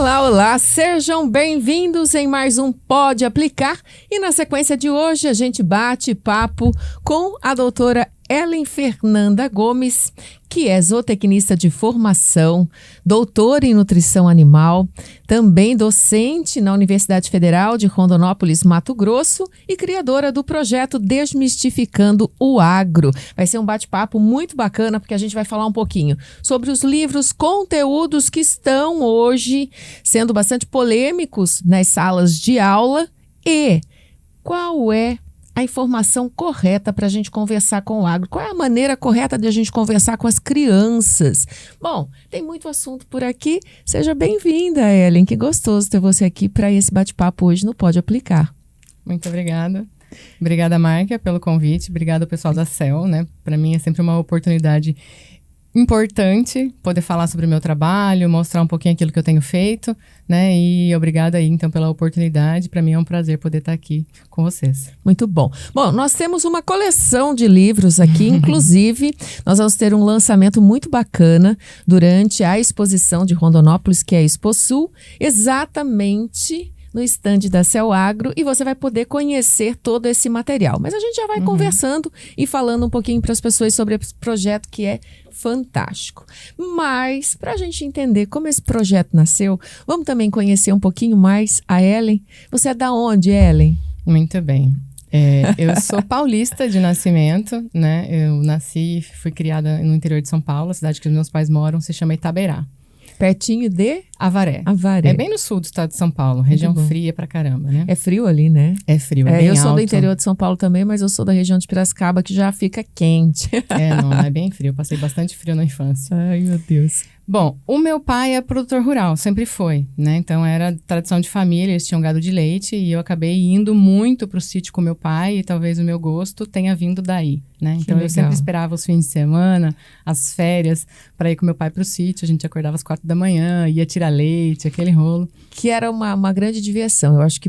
Olá, sejam bem-vindos em mais um Pode Aplicar. E na sequência de hoje a gente bate papo com a doutora Ellen Fernanda Gomes, que é zootecnista de formação, doutora em nutrição animal, também docente na Universidade Federal de Rondonópolis, Mato Grosso e criadora do projeto Desmistificando o Agro. Vai ser um bate-papo muito bacana, porque a gente vai falar um pouquinho sobre os livros, conteúdos que estão hoje sendo bastante polêmicos nas salas de aula e qual é a informação correta para a gente conversar com o agro. Qual é a maneira correta de a gente conversar com as crianças? Bom, tem muito assunto por aqui. Seja bem-vinda, Ellen. Que gostoso ter você aqui para esse bate-papo hoje no Pode Aplicar. Muito obrigada. Obrigada, Márcia, pelo convite. Obrigada ao pessoal da CEL, né? Para mim é sempre uma oportunidade importante poder falar sobre o meu trabalho, mostrar um pouquinho aquilo que eu tenho feito, né? E obrigada aí, então, pela oportunidade. Para mim é um prazer poder estar aqui com vocês. Muito bom. Bom, nós temos uma coleção de livros aqui, inclusive nós vamos ter um lançamento muito bacana durante a exposição de Rondonópolis, que é a Exposul, exatamente no estande da CEL Agro, e você vai poder conhecer todo esse material. Mas a gente já vai conversando e falando um pouquinho para as pessoas sobre esse projeto que é fantástico. Mas, para a gente entender como esse projeto nasceu, vamos também conhecer um pouquinho mais a Ellen. Você é da onde, Ellen? Muito bem. Eu sou paulista de nascimento, né? Eu nasci, fui criada no interior de São Paulo, a cidade que os meus pais moram se chama Itaberá. Pertinho de? Avaré. Avaré. É bem no sul do estado de São Paulo, região fria pra caramba, né? É frio ali, né? É frio, é bem eu sou alto. do interior de São Paulo também, mas eu sou da região de Piracicaba, que já fica quente. Não é bem frio. Eu passei bastante frio na infância. Ai, meu Deus. Bom, o meu pai é produtor rural, sempre foi, né? Então era tradição de família, eles tinham gado de leite e eu acabei indo muito pro sítio com meu pai e talvez o meu gosto tenha vindo daí, né? Então eu sempre esperava os fins de semana, as férias, para ir com meu pai pro sítio. A gente acordava às 4 da manhã, ia tirar leite, aquele rolo. Que era uma grande diversão. Eu acho que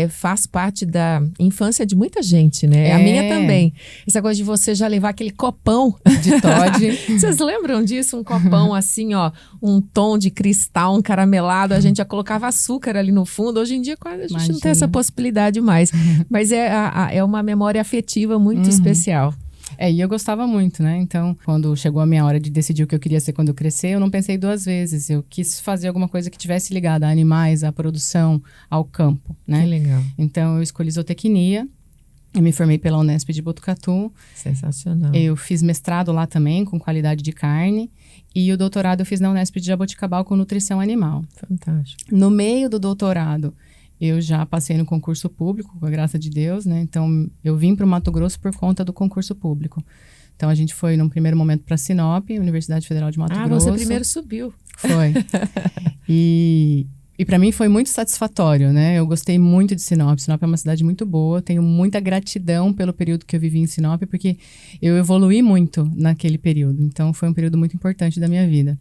faz parte da infância de muita gente, né? A minha também. Essa coisa de você já levar aquele copão de Toddy. Vocês lembram disso? Um copão assim, ó, um tom de cristal, um caramelado. A gente já colocava açúcar ali no fundo. Hoje em dia quase a gente não tem essa possibilidade mais. Mas é uma memória afetiva muito especial. E eu gostava muito, né? Então, quando chegou a minha hora de decidir o que eu queria ser quando eu crescer, eu não pensei duas vezes. Eu quis fazer alguma coisa que tivesse ligada a animais, à produção, ao campo, né? Que legal. Então, eu escolhi zootecnia. Eu me formei pela Unesp de Botucatu. Sensacional. Eu fiz mestrado lá também, com qualidade de carne. E o doutorado eu fiz na Unesp de Jaboticabal com nutrição animal. Fantástico. No meio do doutorado, eu já passei no concurso público, com a graça de Deus, né? Então, eu vim para o Mato Grosso por conta do concurso público. Então, a gente foi, num primeiro momento, para Sinop, Universidade Federal de Mato Grosso. Você primeiro subiu. Foi. E para mim foi muito satisfatório, né? Eu gostei muito de Sinop. Sinop é uma cidade muito boa. Tenho muita gratidão pelo período que eu vivi em Sinop, porque eu evoluí muito naquele período. Então, foi um período muito importante da minha vida.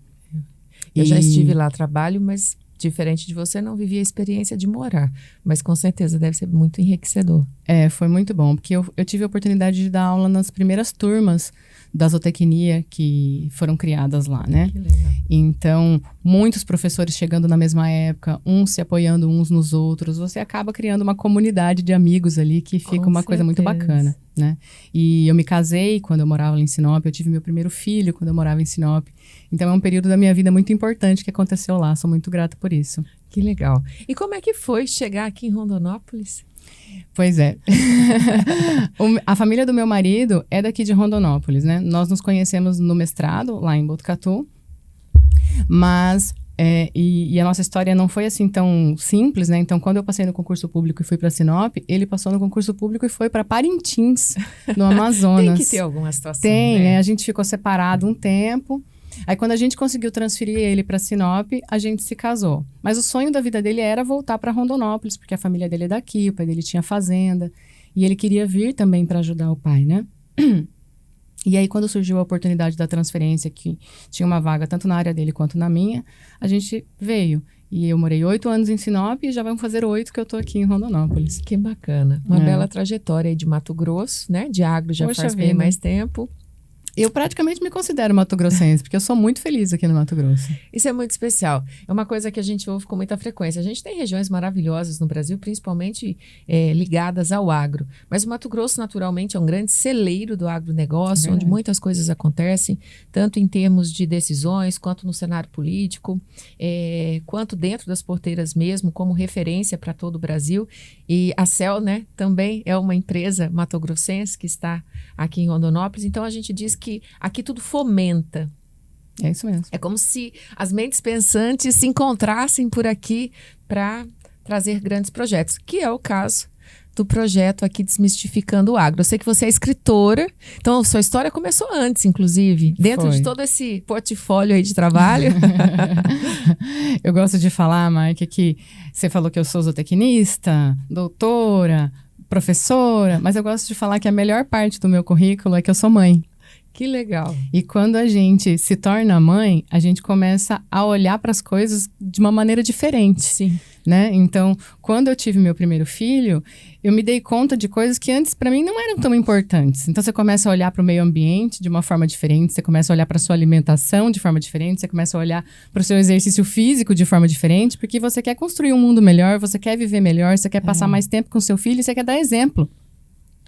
Eu já estive lá a trabalho, mas diferente de você, não vivi a experiência de morar. Mas com certeza deve ser muito enriquecedor. Foi muito bom, porque eu tive a oportunidade de dar aula nas primeiras turmas da zootecnia que foram criadas lá, né? Que legal. Então, muitos professores chegando na mesma época, uns se apoiando uns nos outros, você acaba criando uma comunidade de amigos ali que fica uma coisa muito bacana, né? E eu me casei quando eu morava lá em Sinop, eu tive meu primeiro filho quando eu morava em Sinop. Então, é um período da minha vida muito importante que aconteceu lá, sou muito grata por isso. Que legal. E como é que foi chegar aqui em Rondonópolis? Pois é. A família do meu marido é daqui de Rondonópolis, né? Nós nos conhecemos no mestrado, lá em Botucatu. Mas, e a nossa história não foi assim tão simples, né? Então, quando eu passei no concurso público e fui para Sinop, ele passou no concurso público e foi para Parintins, no Amazonas. Tem que ter alguma situação, Tem, né? A gente ficou separado um tempo. Aí, quando a gente conseguiu transferir ele para Sinop, a gente se casou. Mas o sonho da vida dele era voltar para Rondonópolis, porque a família dele é daqui, o pai dele tinha fazenda. E ele queria vir também para ajudar o pai, né? E aí, quando surgiu a oportunidade da transferência, que tinha uma vaga tanto na área dele quanto na minha, a gente veio. E eu morei 8 anos em Sinop e já vamos fazer 8 que eu tô aqui em Rondonópolis. Que bacana. Uma bela trajetória aí de Mato Grosso, né? De agro já faz bem mais tempo. Eu praticamente me considero mato-grossense, porque eu sou muito feliz aqui no Mato Grosso. Isso é muito especial. É uma coisa que a gente ouve com muita frequência. A gente tem regiões maravilhosas no Brasil, principalmente ligadas ao agro. Mas o Mato Grosso, naturalmente, é um grande celeiro do agronegócio, onde muitas coisas acontecem, tanto em termos de decisões, quanto no cenário político, quanto dentro das porteiras mesmo, como referência para todo o Brasil. E a CEL, né, também é uma empresa mato-grossense que está aqui em Rondonópolis. Então, a gente diz que aqui tudo fomenta. É isso mesmo. É como se as mentes pensantes se encontrassem por aqui para trazer grandes projetos, que é o caso do projeto aqui Desmistificando o Agro. Eu sei que você é escritora, então sua história começou antes, inclusive, dentro de todo esse portfólio aí de trabalho. Eu gosto de falar, Mike, que você falou que eu sou zootecnista, doutora, professora, mas eu gosto de falar que a melhor parte do meu currículo é que eu sou mãe. Que legal. E quando a gente se torna mãe, a gente começa a olhar para as coisas de uma maneira diferente. Sim. Né? Então, quando eu tive meu primeiro filho, eu me dei conta de coisas que antes para mim não eram tão importantes. Então, você começa a olhar para o meio ambiente de uma forma diferente, você começa a olhar para a sua alimentação de forma diferente, você começa a olhar para o seu exercício físico de forma diferente, porque você quer construir um mundo melhor, você quer viver melhor, você quer passar mais tempo com seu filho e você quer dar exemplo.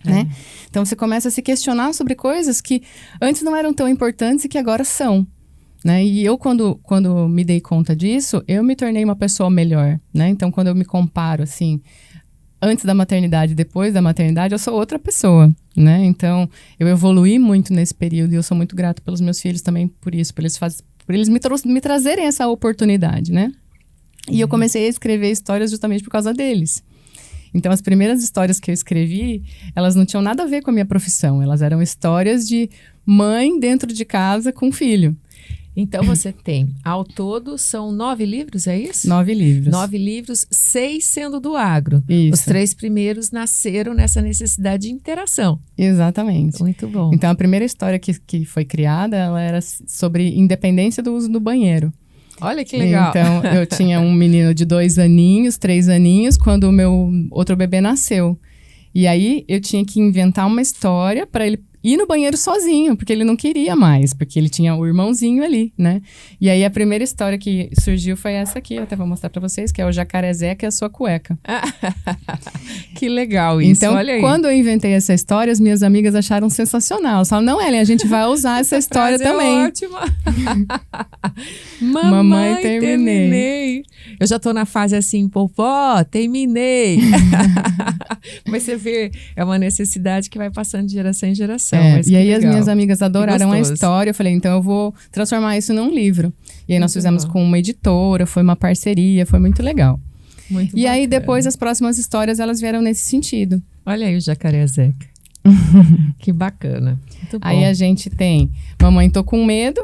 Né? Então, você começa a se questionar sobre coisas que antes não eram tão importantes e que agora são. Né? E eu, quando me dei conta disso, eu me tornei uma pessoa melhor. Né? Então, quando eu me comparo, assim, antes da maternidade e depois da maternidade, eu sou outra pessoa. Né? Então, eu evoluí muito nesse período e eu sou muito grato pelos meus filhos também por isso, por eles me trazerem essa oportunidade. Né? E eu comecei a escrever histórias justamente por causa deles. Então, as primeiras histórias que eu escrevi, elas não tinham nada a ver com a minha profissão. Elas eram histórias de mãe dentro de casa com filho. Então, você tem, ao todo, são 9 livros, é isso? 9 livros. 9 livros, 6 sendo do agro. Isso. Os 3 primeiros nasceram nessa necessidade de interação. Exatamente. Muito bom. Então, a primeira história que foi criada, ela era sobre independência do uso do banheiro. Olha que legal. Então, eu tinha um menino de 2 aninhos, 3 aninhos, quando o meu outro bebê nasceu. E aí, eu tinha que inventar uma história para ele ir no banheiro sozinho, porque ele não queria mais, porque ele tinha o irmãozinho ali, né? E aí, a primeira história que surgiu foi essa aqui, eu até vou mostrar para vocês, que é o Jacarezé, que é a sua cueca. Que legal isso, então, olha aí. Quando eu inventei essa história, as minhas amigas acharam sensacional. Elas falaram, não, Ellen, a gente vai usar essa história também. É ótima. Mamãe, terminei. Eu já tô na fase assim, vovó, terminei. Mas você vê, é uma necessidade que vai passando de geração em geração. E aí as minhas amigas adoraram a história. Eu falei, então eu vou transformar isso num livro. E aí nós fizemos com uma editora, foi uma parceria, foi muito legal. Muito e aí depois as próximas histórias, elas vieram nesse sentido. Olha aí o Jacaré Zeca. Que bacana. Muito bom. Aí a gente tem Mamãe Tô Com Medo,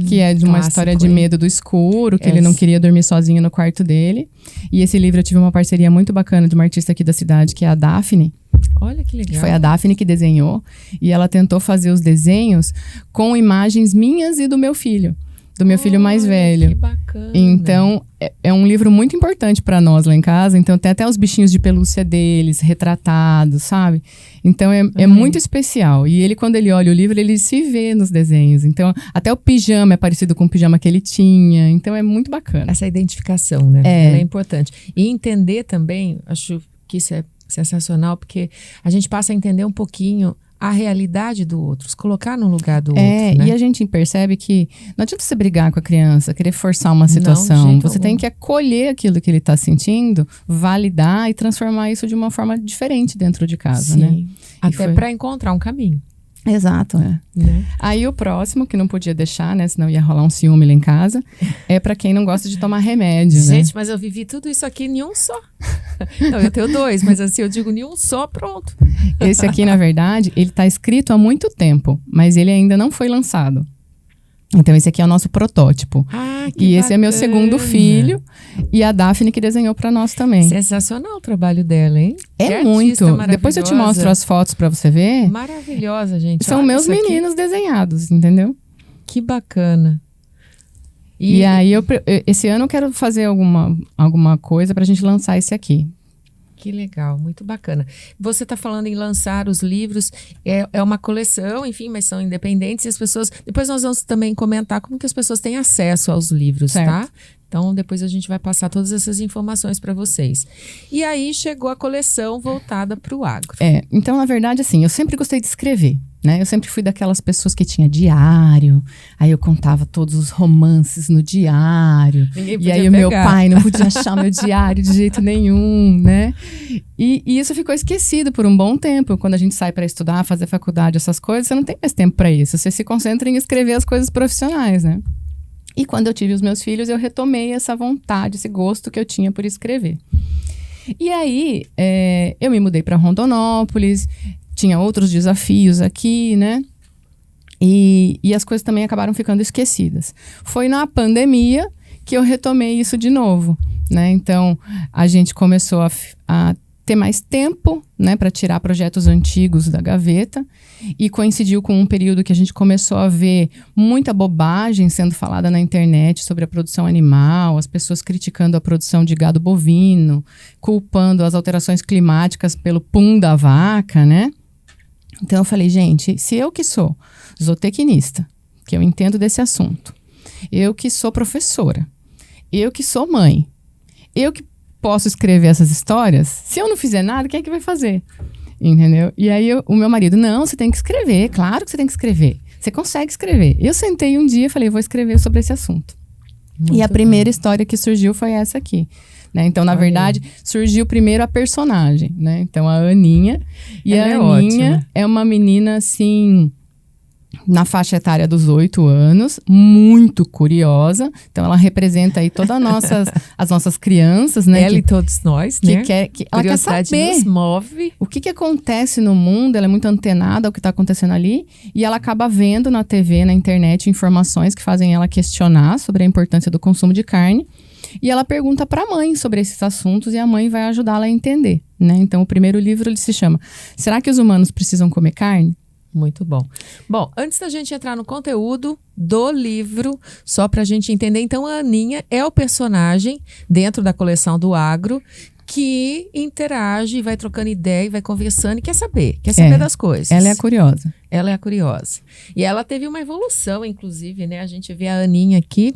que é de uma história de medo do escuro, que ele não queria dormir sozinho no quarto dele. E esse livro eu tive uma parceria muito bacana de uma artista aqui da cidade, que é a Daphne. Olha que legal. Foi a Daphne que desenhou. E ela tentou fazer os desenhos com imagens minhas e do meu filho. Do meu filho mais velho. Que bacana. Então, é um livro muito importante para nós lá em casa. Então, tem até os bichinhos de pelúcia deles, retratados, sabe? Então, é muito especial. E ele, quando ele olha o livro, ele se vê nos desenhos. Então, até o pijama é parecido com o pijama que ele tinha. Então, é muito bacana. Essa identificação, né? Ela é importante. E entender também, acho que isso é sensacional, porque a gente passa a entender um pouquinho a realidade do outro, se colocar no lugar do outro, né? E a gente percebe que não adianta você brigar com a criança, querer forçar uma situação. Você tem que acolher aquilo que ele está sentindo, validar e transformar isso de uma forma diferente dentro de casa, né? Até para encontrar um caminho. Exato, né? Aí o próximo, que não podia deixar, né? Senão ia rolar um ciúme lá em casa, é para quem não gosta de tomar remédio, Gente, né? mas eu vivi tudo isso aqui em um só. Não, eu tenho 2, mas assim, eu digo em um só, pronto. Esse aqui, na verdade, ele tá escrito há muito tempo, mas ele ainda não foi lançado. Então, esse aqui é o nosso protótipo. Que esse é meu segundo filho. E a Daphne que desenhou para nós também. Sensacional o trabalho dela, hein? É muito. Depois eu te mostro as fotos para você ver. Maravilhosa, gente. São meus meninos desenhados, entendeu? Que bacana. E aí, esse ano eu quero fazer alguma coisa pra gente lançar esse aqui. Que legal, muito bacana. Você está falando em lançar os livros, é uma coleção, enfim, mas são independentes e as pessoas... Depois nós vamos também comentar como que as pessoas têm acesso aos livros, certo. Tá? Então, depois a gente vai passar todas essas informações para vocês. E aí chegou a coleção voltada para o agro. Então, na verdade, assim, eu sempre gostei de escrever, né? Eu sempre fui daquelas pessoas que tinha diário, aí eu contava todos os romances no diário. E aí o meu pai não podia achar meu diário de jeito nenhum, né? E isso ficou esquecido por um bom tempo. Quando a gente sai para estudar, fazer faculdade, essas coisas, você não tem mais tempo para isso. Você se concentra em escrever as coisas profissionais, né? E quando eu tive os meus filhos, eu retomei essa vontade, esse gosto que eu tinha por escrever. E aí, eu me mudei para Rondonópolis, tinha outros desafios aqui, né? E as coisas também acabaram ficando esquecidas. Foi na pandemia que eu retomei isso de novo, né? Então, a gente começou a ter mais tempo, né, para tirar projetos antigos da gaveta, e coincidiu com um período que a gente começou a ver muita bobagem sendo falada na internet sobre a produção animal, as pessoas criticando a produção de gado bovino, culpando as alterações climáticas pelo pum da vaca, né? Então eu falei, gente, se eu que sou zootecnista, que eu entendo desse assunto, eu que sou professora, eu que sou mãe, eu que posso escrever essas histórias, se eu não fizer nada, quem é que vai fazer? Entendeu? E aí o meu marido, não, você tem que escrever, claro que você tem que escrever, você consegue escrever. Eu sentei um dia e falei, vou escrever sobre esse assunto. Muito e a primeira história que surgiu foi essa aqui. Né? Então, na verdade, surgiu primeiro a personagem, né? Então, a Aninha. E ela a Aninha é uma menina, assim, na faixa etária dos 8 anos, muito curiosa. Então, ela representa aí todas as nossas crianças, né? Ela e todos nós, né? Ela quer saber nos move. O que acontece no mundo. Ela é muito antenada ao que está acontecendo ali. E ela acaba vendo na TV, na internet, informações que fazem ela questionar sobre a importância do consumo de carne. E ela pergunta para a mãe sobre esses assuntos e a mãe vai ajudá-la a entender, né? Então, o primeiro livro ele se chama Será que os humanos precisam comer carne? Muito bom. Bom, antes da gente entrar no conteúdo do livro, só para a gente entender, então a Aninha é o personagem dentro da coleção do Agro que interage, vai trocando ideia, vai conversando e quer saber das coisas. Ela é a curiosa. Ela é a curiosa. E ela teve uma evolução, inclusive, né? A gente vê a Aninha aqui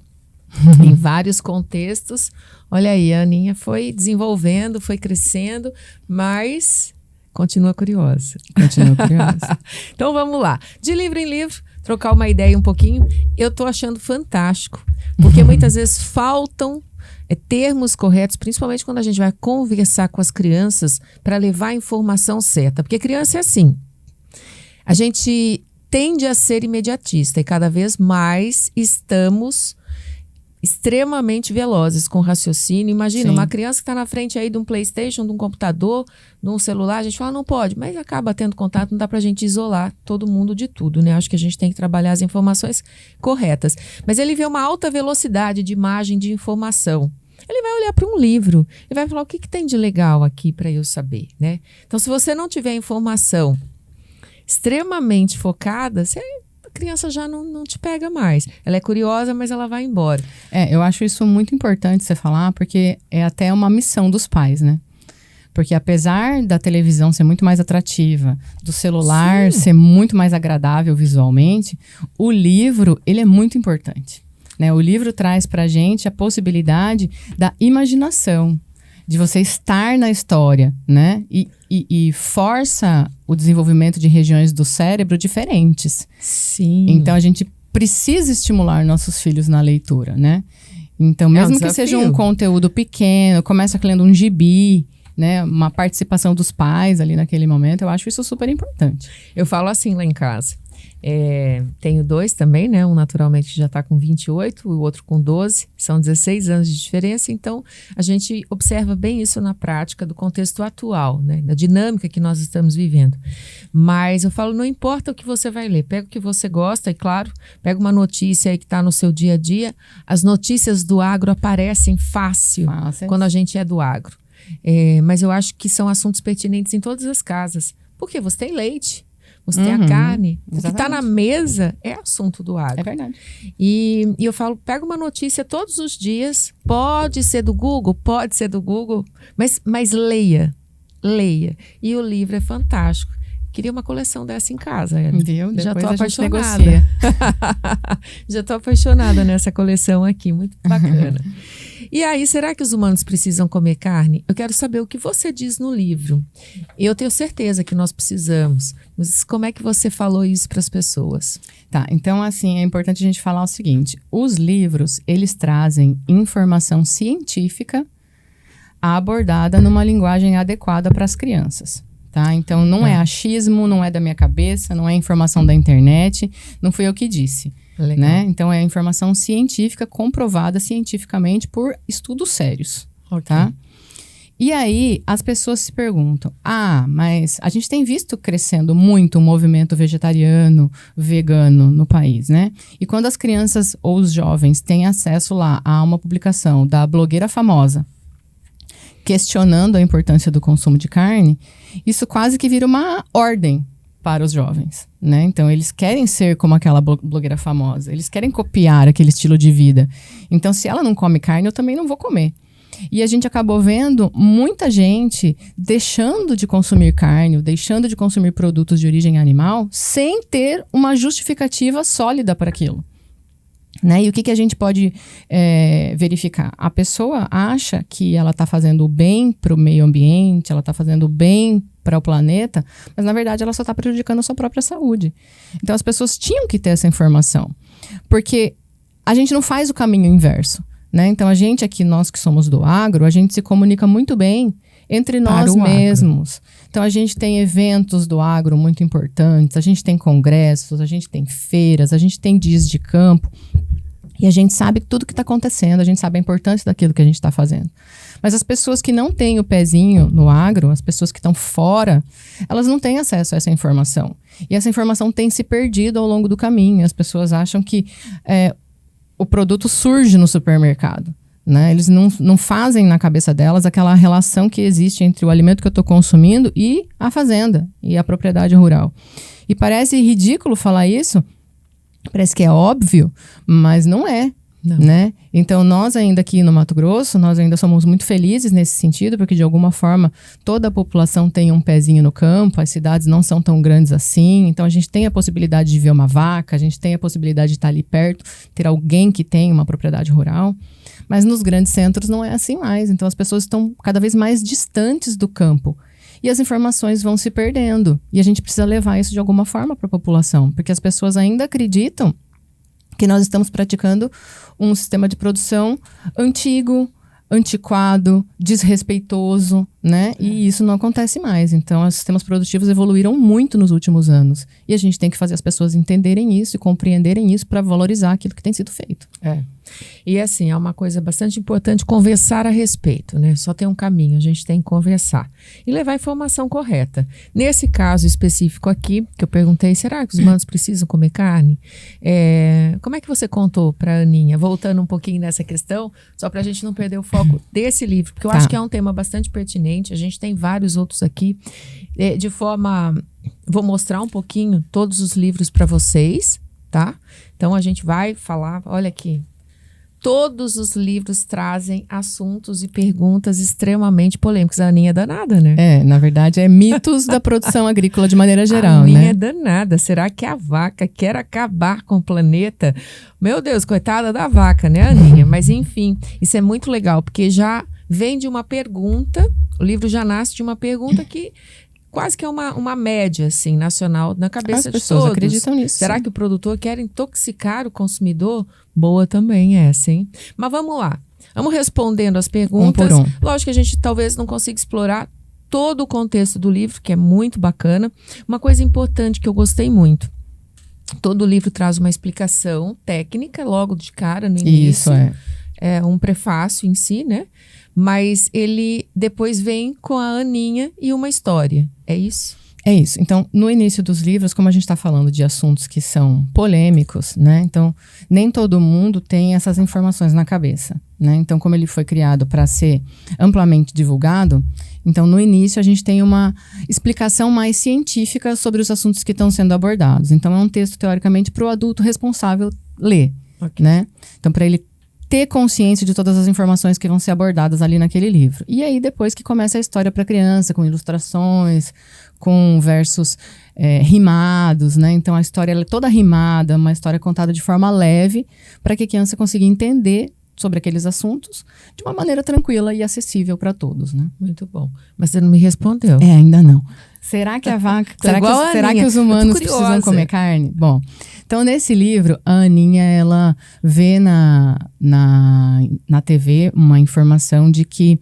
em vários contextos. Olha aí, a Aninha foi desenvolvendo, foi crescendo, mas continua curiosa. Continua curiosa. Então vamos lá. De livro em livro, trocar uma ideia um pouquinho. Eu tô achando fantástico, porque muitas vezes faltam termos corretos, principalmente quando a gente vai conversar com as crianças para levar a informação certa. Porque criança é assim. A gente tende a ser imediatista e cada vez mais estamos extremamente velozes com raciocínio. Imagina, uma criança que está na frente aí de um PlayStation, de um computador, de um celular, a gente fala, não pode, mas acaba tendo contato, não dá pra gente isolar todo mundo de tudo, né? Acho que a gente tem que trabalhar as informações corretas. Mas ele vê uma alta velocidade de imagem, de informação. Ele vai olhar para um livro e vai falar, o que tem de legal aqui para eu saber, né? Então, se você não tiver informação extremamente focada, a criança já não te pega mais. Ela é curiosa, mas ela vai embora. Eu acho isso muito importante você falar, porque é até uma missão dos pais, né? Porque apesar da televisão ser muito mais atrativa, do celular ser muito mais agradável visualmente, o livro, ele é muito importante, né? O livro traz pra gente a possibilidade da imaginação, de você estar na história, né? E força o desenvolvimento de regiões do cérebro diferentes. Sim. Então, a gente precisa estimular nossos filhos na leitura, né? Então, mesmo que seja um conteúdo pequeno, começa lendo um gibi, né? Uma participação dos pais ali naquele momento, eu acho isso super importante. Eu falo assim lá em casa. Tenho 2 também, né? Um naturalmente já está com 28, o outro com 12. São 16 anos de diferença. Então, a gente observa bem isso na prática do contexto atual, né? Da dinâmica que nós estamos vivendo. Mas eu falo, não importa o que você vai ler. Pega o que você gosta e, claro, pega uma notícia aí que está no seu dia a dia. As notícias do agro aparecem fácil quando a gente é do agro. Mas eu acho que são assuntos pertinentes em todas as casas. Porque você tem leite. Você tem a carne. Exatamente. O que está na mesa é assunto do agro. É verdade. E eu falo, pega uma notícia todos os dias. Pode ser do Google, mas leia. Leia. E o livro é fantástico. Queria uma coleção dessa em casa. Já estou apaixonada. Já estou apaixonada nessa coleção aqui. Muito bacana. E aí, será que os humanos precisam comer carne? Eu quero saber o que você diz no livro. Eu tenho certeza que nós precisamos. Mas como é que você falou isso para as pessoas? Tá, então assim, é importante a gente falar o seguinte. Os livros, eles trazem informação científica abordada numa linguagem adequada para as crianças. Tá? Então, não é achismo, não é da minha cabeça, não é informação da internet, não fui eu que disse. Né? Então, é informação científica, comprovada cientificamente por estudos sérios. Tá? E aí, as pessoas se perguntam, mas a gente tem visto crescendo muito o movimento vegetariano, vegano no país, né? E quando as crianças ou os jovens têm acesso lá a uma publicação da blogueira famosa, questionando a importância do consumo de carne, isso quase que vira uma ordem para os jovens, né? Então, eles querem ser como aquela blogueira famosa, eles querem copiar aquele estilo de vida. Então, se ela não come carne, eu também não vou comer. E a gente acabou vendo muita gente deixando de consumir carne, deixando de consumir produtos de origem animal, sem ter uma justificativa sólida para aquilo. Né? E o que a gente pode verificar? A pessoa acha que ela está fazendo o bem para o meio ambiente, ela está fazendo o bem para o planeta, mas na verdade ela só está prejudicando a sua própria saúde. Então as pessoas tinham que ter essa informação, porque a gente não faz o caminho inverso. Né? Então a gente aqui, nós que somos do agro, a gente se comunica muito bem entre nós mesmos. Então a gente tem eventos do agro muito importantes, a gente tem congressos, a gente tem feiras, a gente tem dias de campo. E a gente sabe tudo que está acontecendo, a gente sabe a importância daquilo que a gente está fazendo. Mas as pessoas que não têm o pezinho no agro, as pessoas que estão fora, elas não têm acesso a essa informação. E essa informação tem se perdido ao longo do caminho. As pessoas acham que o produto surge no supermercado. Né? Eles não fazem na cabeça delas aquela relação que existe entre o alimento que eu estou consumindo e a fazenda, e a propriedade rural. E parece ridículo falar isso, parece que é óbvio, mas não é. Não. Né? Então, nós ainda aqui no Mato Grosso, nós ainda somos muito felizes nesse sentido, porque de alguma forma toda a população tem um pezinho no campo, as cidades não são tão grandes assim, então a gente tem a possibilidade de ver uma vaca, a gente tem a possibilidade de estar ali perto, ter alguém que tem uma propriedade rural, mas nos grandes centros não é assim mais, então as pessoas estão cada vez mais distantes do campo. E as informações vão se perdendo, e a gente precisa levar isso de alguma forma para a população, porque as pessoas ainda acreditam que nós estamos praticando um sistema de produção antigo, antiquado, desrespeitoso, né? E isso não acontece mais. Então, os sistemas produtivos evoluíram muito nos últimos anos. E a gente tem que fazer as pessoas entenderem isso e compreenderem isso para valorizar aquilo que tem sido feito. E assim, é uma coisa bastante importante conversar a respeito, né? Só tem um caminho, a gente tem que conversar e levar a informação correta. Nesse caso específico aqui, que eu perguntei, será que os humanos precisam comer carne? Como é que você contou para a Aninha? Voltando um pouquinho nessa questão, só para a gente não perder o foco desse livro, porque eu acho que é um tema bastante pertinente, a gente tem vários outros aqui, vou mostrar um pouquinho todos os livros para vocês, tá? Então a gente vai falar, olha aqui, todos os livros trazem assuntos e perguntas extremamente polêmicos. A Aninha é danada, né? Na verdade, é mitos da produção agrícola de maneira geral, né? A Aninha né? é danada. Será que a vaca quer acabar com o planeta? Meu Deus, coitada da vaca, né, Aninha? Mas enfim, isso é muito legal, porque já vem de uma pergunta, o livro já nasce de uma pergunta que quase que é uma média, assim, nacional, na cabeça de todos. As pessoas acreditam nisso. Será que o produtor quer intoxicar o consumidor? Boa também essa, hein? Mas vamos lá. Vamos respondendo as perguntas. Um por um. Lógico que a gente talvez não consiga explorar todo o contexto do livro, que é muito bacana. Uma coisa importante que eu gostei muito. Todo livro traz uma explicação técnica logo de cara no início. Isso, é. É um prefácio em si, né? Mas ele depois vem com a Aninha e uma história. É isso? É isso. Então, no início dos livros, como a gente está falando de assuntos que são polêmicos, né? Então, nem todo mundo tem essas informações na cabeça, né? Então, como ele foi criado para ser amplamente divulgado, então, no início, a gente tem uma explicação mais científica sobre os assuntos que estão sendo abordados. Então, é um texto, teoricamente, para o adulto responsável ler, né? Então, para ele ter consciência de todas as informações que vão ser abordadas ali naquele livro. E aí, depois que começa a história para criança, com ilustrações, com versos rimados, né? Então, a história ela é toda rimada, uma história contada de forma leve, para que a criança consiga entender sobre aqueles assuntos de uma maneira tranquila e acessível para todos, né? Muito bom. Mas você não me respondeu. Ainda não. Será que a vaca... será que os humanos precisam comer carne? Bom, então nesse livro, a Aninha, ela vê na TV uma informação de que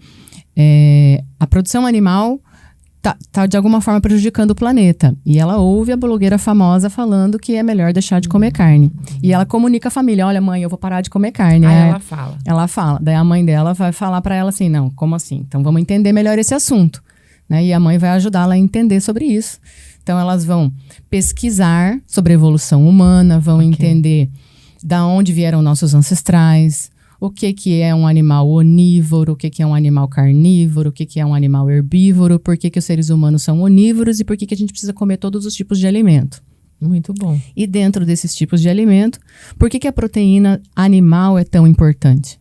a produção animal tá de alguma forma prejudicando o planeta. E ela ouve a blogueira famosa falando que é melhor deixar de comer carne. E ela comunica à família, olha mãe, eu vou parar de comer carne. Aí ela fala. Ela fala. Daí a mãe dela vai falar para ela assim, não, como assim? Então vamos entender melhor esse assunto. Né? E a mãe vai ajudá-la a entender sobre isso. Então elas vão pesquisar sobre a evolução humana, vão entender da onde vieram nossos ancestrais, o que é um animal onívoro, o que é um animal carnívoro, o que é um animal herbívoro, por que os seres humanos são onívoros e por que a gente precisa comer todos os tipos de alimento. Muito bom. E dentro desses tipos de alimento, por que a proteína animal é tão importante?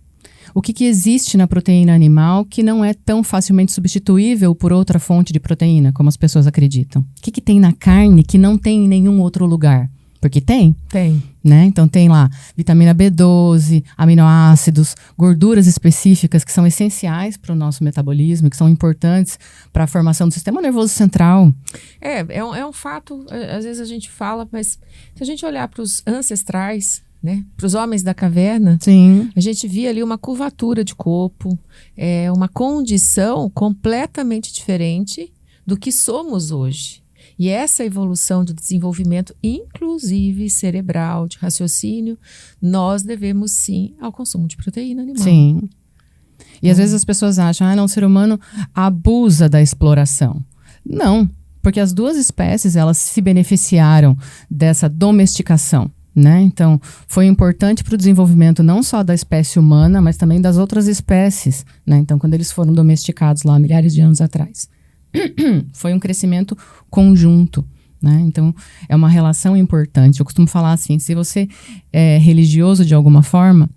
O que existe na proteína animal que não é tão facilmente substituível por outra fonte de proteína, como as pessoas acreditam? O que tem na carne que não tem em nenhum outro lugar? Porque tem. Tem. Né? Então tem lá vitamina B12, aminoácidos, gorduras específicas que são essenciais para o nosso metabolismo, que são importantes para a formação do sistema nervoso central. É um fato, às vezes a gente fala, mas se a gente olhar para os ancestrais, né, para os homens da caverna, sim, a gente via ali uma curvatura de corpo, uma condição completamente diferente do que somos hoje. E essa evolução do desenvolvimento, inclusive cerebral, de raciocínio, nós devemos sim ao consumo de proteína animal. Sim. E às vezes as pessoas acham, não, o ser humano abusa da exploração. Não, porque as duas espécies, elas se beneficiaram dessa domesticação, né? Então, foi importante para o desenvolvimento não só da espécie humana, mas também das outras espécies, né? Então, quando eles foram domesticados lá milhares de anos atrás. Foi um crescimento conjunto, né? Então, é uma relação importante. Eu costumo falar assim, se você é religioso de alguma forma,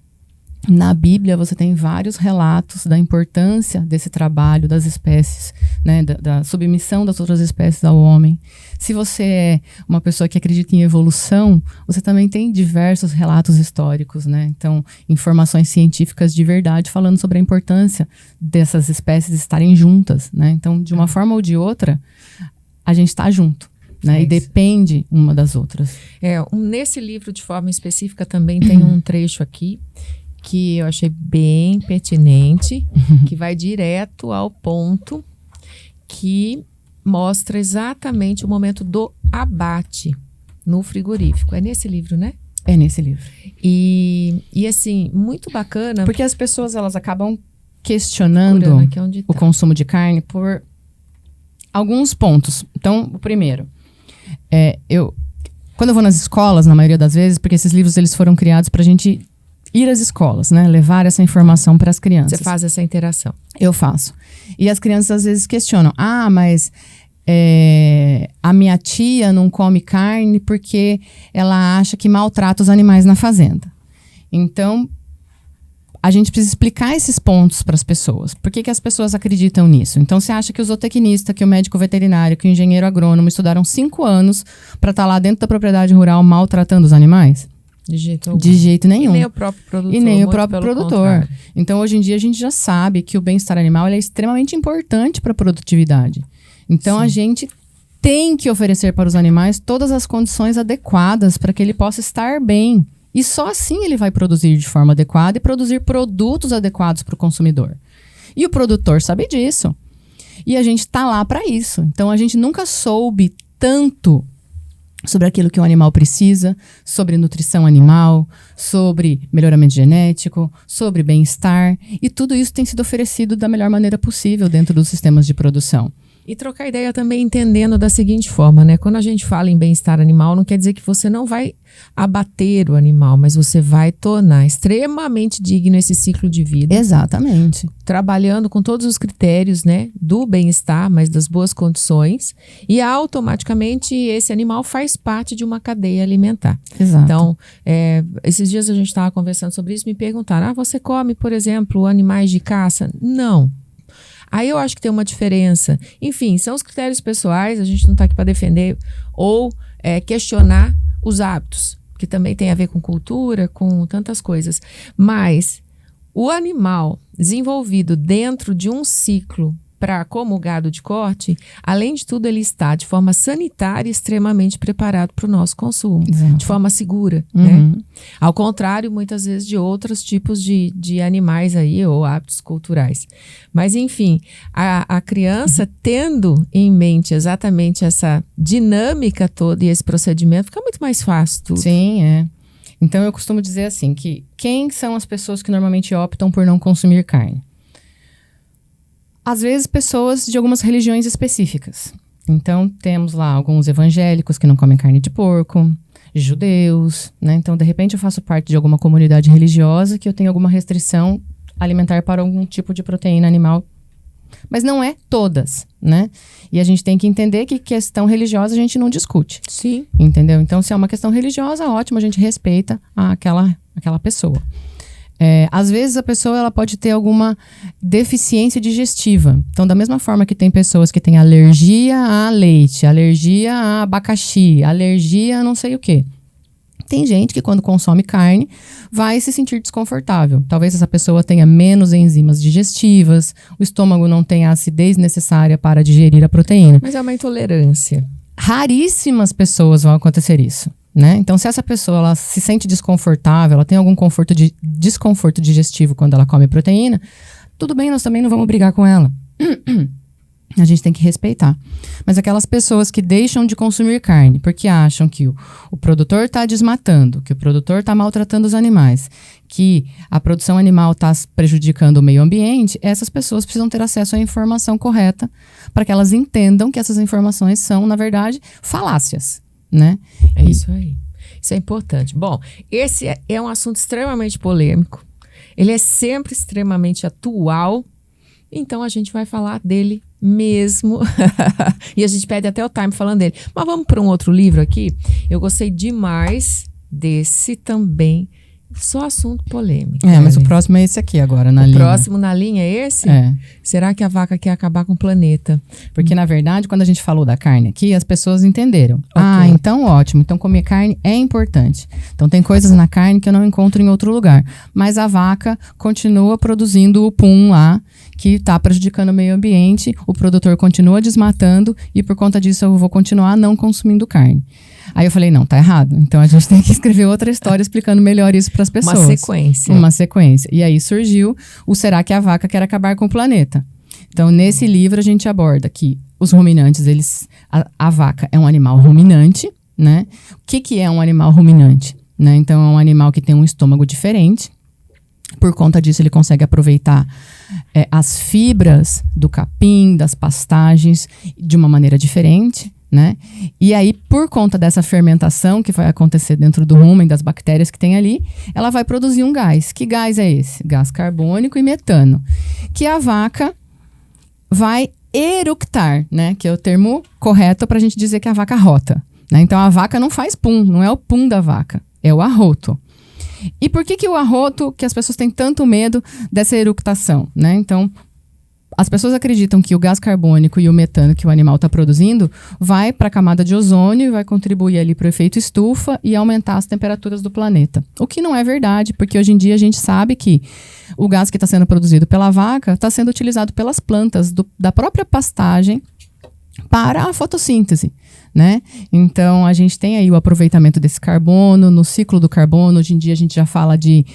na Bíblia você tem vários relatos da importância desse trabalho das espécies, né? Da submissão das outras espécies ao homem. Se você é uma pessoa que acredita em evolução, você também tem diversos relatos históricos, né? Então, informações científicas de verdade falando sobre a importância dessas espécies estarem juntas, né? Então, de uma forma ou de outra, a gente está junto, né? E depende uma das outras. Nesse livro, de forma específica, também tem um trecho aqui que eu achei bem pertinente, que vai direto ao ponto, que mostra exatamente o momento do abate no frigorífico. É nesse livro, né? É nesse livro. E assim, muito bacana. Porque as pessoas, elas acabam questionando o consumo de carne por alguns pontos. Então, o primeiro, quando eu vou nas escolas, na maioria das vezes, porque esses livros eles foram criados pra gente ir às escolas, né? Levar essa informação para as crianças. Você faz essa interação? Eu faço. E as crianças às vezes questionam. Mas a minha tia não come carne porque ela acha que maltrata os animais na fazenda. Então, a gente precisa explicar esses pontos para as pessoas. Por que as pessoas acreditam nisso? Então, você acha que o zootecnista, que o médico veterinário, que o engenheiro agrônomo estudaram 5 anos para estar lá dentro da propriedade rural maltratando os animais? De jeito nenhum. E nem o próprio produtor. E nem o próprio produtor. Então, hoje em dia, a gente já sabe que o bem-estar animal é extremamente importante para a produtividade. Então, sim, a gente tem que oferecer para os animais todas as condições adequadas para que ele possa estar bem. E só assim ele vai produzir de forma adequada e produzir produtos adequados para o consumidor. E o produtor sabe disso. E a gente está lá para isso. Então, a gente nunca soube tanto sobre aquilo que o animal precisa, sobre nutrição animal, sobre melhoramento genético, sobre bem-estar. E tudo isso tem sido oferecido da melhor maneira possível dentro dos sistemas de produção. E trocar ideia também entendendo da seguinte forma, né? Quando a gente fala em bem-estar animal, não quer dizer que você não vai abater o animal, mas você vai tornar extremamente digno esse ciclo de vida. Exatamente. Trabalhando com todos os critérios, né? Do bem-estar, mas das boas condições. E automaticamente esse animal faz parte de uma cadeia alimentar. Exato. Então, esses dias a gente estava conversando sobre isso, me perguntaram, você come, por exemplo, animais de caça? Não. Aí eu acho que tem uma diferença. Enfim, são os critérios pessoais, a gente não está aqui para defender ou questionar os hábitos, que também tem a ver com cultura, com tantas coisas. Mas o animal desenvolvido dentro de um ciclo como o gado de corte, além de tudo, ele está de forma sanitária extremamente preparado para o nosso consumo, Exato. de forma segura, Uhum. né? Ao contrário, muitas vezes, de outros tipos de animais aí, ou hábitos culturais. Mas, enfim, a criança tendo em mente exatamente essa dinâmica toda e esse procedimento, fica muito mais fácil tudo. Sim, é. Então, eu costumo dizer assim, que quem são as pessoas que normalmente optam por não consumir carne? Às vezes, pessoas de algumas religiões específicas. Então, temos lá alguns evangélicos que não comem carne de porco, judeus, né? Então, de repente, eu faço parte de alguma comunidade religiosa que eu tenho alguma restrição alimentar para algum tipo de proteína animal. Mas não é todas, né? E a gente tem que entender que questão religiosa a gente não discute. Sim. Entendeu? Então, se é uma questão religiosa, ótimo, a gente respeita aquela pessoa. Às vezes a pessoa ela pode ter alguma deficiência digestiva. Então, da mesma forma que tem pessoas que têm alergia a leite, alergia a abacaxi, alergia a não sei o quê. Tem gente que quando consome carne vai se sentir desconfortável. Talvez essa pessoa tenha menos enzimas digestivas, o estômago não tenha a acidez necessária para digerir a proteína. Mas é uma intolerância. Raríssimas pessoas vão acontecer isso. Né? Então, se essa pessoa ela se sente desconfortável, ela tem algum desconforto digestivo quando ela come proteína, tudo bem, nós também não vamos brigar com ela. A gente tem que respeitar. Mas aquelas pessoas que deixam de consumir carne porque acham que o produtor está desmatando, que o produtor está maltratando os animais, que a produção animal está prejudicando o meio ambiente, essas pessoas precisam ter acesso à informação correta para que elas entendam que essas informações são, na verdade, falácias. Né? É isso aí. Isso é importante. Bom, esse é um assunto extremamente polêmico. Ele é sempre extremamente atual. Então, a gente vai falar dele mesmo. E a gente pede até o time falando dele. Mas vamos para um outro livro aqui. Eu gostei demais desse também. Só assunto polêmico. Mas o próximo é esse aqui agora, na linha. O próximo na linha é esse? Será que a vaca quer acabar com o planeta? Porque, na verdade, quando a gente falou da carne aqui, as pessoas entenderam. Okay. Então ótimo. Então comer carne é importante. Então tem coisas na carne que eu não encontro em outro lugar. Mas a vaca continua produzindo o pum lá, que está prejudicando o meio ambiente. O produtor continua desmatando e, por conta disso, eu vou continuar não consumindo carne. Aí eu falei, não, tá errado. Então a gente tem que escrever outra história explicando melhor isso para as pessoas. Uma sequência. E aí surgiu o Será que a Vaca Quer Acabar com o Planeta? Então, nesse livro a gente aborda que os ruminantes, a vaca é um animal ruminante, né? O que é um animal ruminante? Né? Então, é um animal que tem um estômago diferente. Por conta disso, ele consegue aproveitar as fibras do capim, das pastagens, de uma maneira diferente. Né? E aí, por conta dessa fermentação que vai acontecer dentro do rumen, das bactérias que tem ali, ela vai produzir um gás. Que gás é esse? Gás carbônico e metano. Que a vaca vai eructar, né? Que é o termo correto para a gente dizer que a vaca rota. Né? Então, a vaca não faz pum, não é o pum da vaca, é o arroto. E por que o arroto, que as pessoas têm tanto medo dessa eructação? Né? Então, as pessoas acreditam que o gás carbônico e o metano que o animal está produzindo vai para a camada de ozônio e vai contribuir ali para o efeito estufa e aumentar as temperaturas do planeta. O que não é verdade, porque hoje em dia a gente sabe que o gás que está sendo produzido pela vaca está sendo utilizado pelas plantas da própria pastagem para a fotossíntese. né? Então, a gente tem aí o aproveitamento desse carbono, no ciclo do carbono, hoje em dia a gente já fala de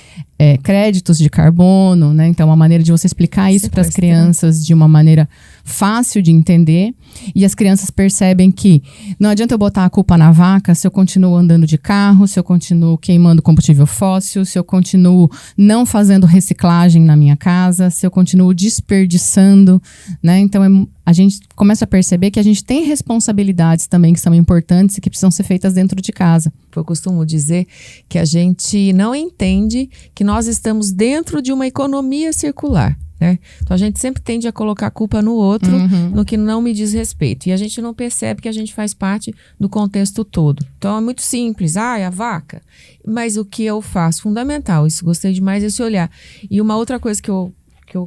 créditos de carbono, né? Então, uma maneira de você explicar isso para as crianças de uma maneira fácil de entender. E as crianças percebem que não adianta eu botar a culpa na vaca se eu continuo andando de carro, se eu continuo queimando combustível fóssil, se eu continuo não fazendo reciclagem na minha casa, se eu continuo desperdiçando, né? Então, a gente começa a perceber que a gente tem responsabilidades também que são importantes e que precisam ser feitas dentro de casa. Eu costumo dizer que a gente não entende que nós estamos dentro de uma economia circular, né? Então a gente sempre tende a colocar a culpa no outro, no que não me diz respeito. E a gente não percebe que a gente faz parte do contexto todo. Então é muito simples. A vaca. Mas o que eu faço? Fundamental. Isso, gostei demais desse olhar. E uma outra coisa que eu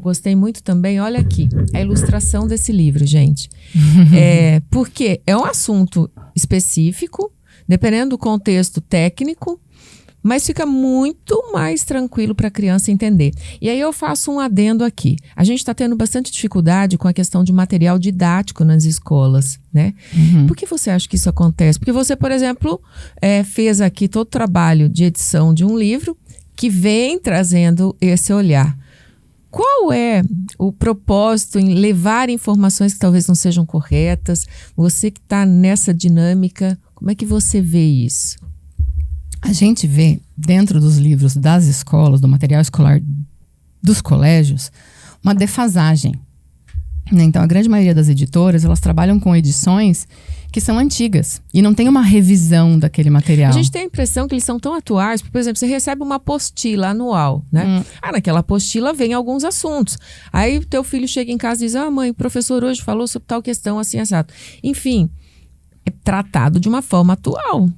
gostei muito também, olha aqui, a ilustração desse livro, gente. Porque é um assunto específico, dependendo do contexto técnico, mas fica muito mais tranquilo para a criança entender. E aí eu faço um adendo aqui. A gente está tendo bastante dificuldade com a questão de material didático nas escolas, né? Por que você acha que isso acontece? Porque você, por exemplo, fez aqui todo o trabalho de edição de um livro que vem trazendo esse olhar. Qual é o propósito em levar informações que talvez não sejam corretas? Você que está nessa dinâmica, como é que você vê isso? A gente vê dentro dos livros das escolas, do material escolar dos colégios, uma defasagem. Então, a grande maioria das editoras, elas trabalham com edições que são antigas e não tem uma revisão daquele material. A gente tem a impressão que eles são tão atuais, por exemplo, você recebe uma apostila anual, né? Naquela apostila vem alguns assuntos. Aí teu filho chega em casa e diz, mãe, o professor hoje falou sobre tal questão, assim, assado. Enfim, é tratado de uma forma atual.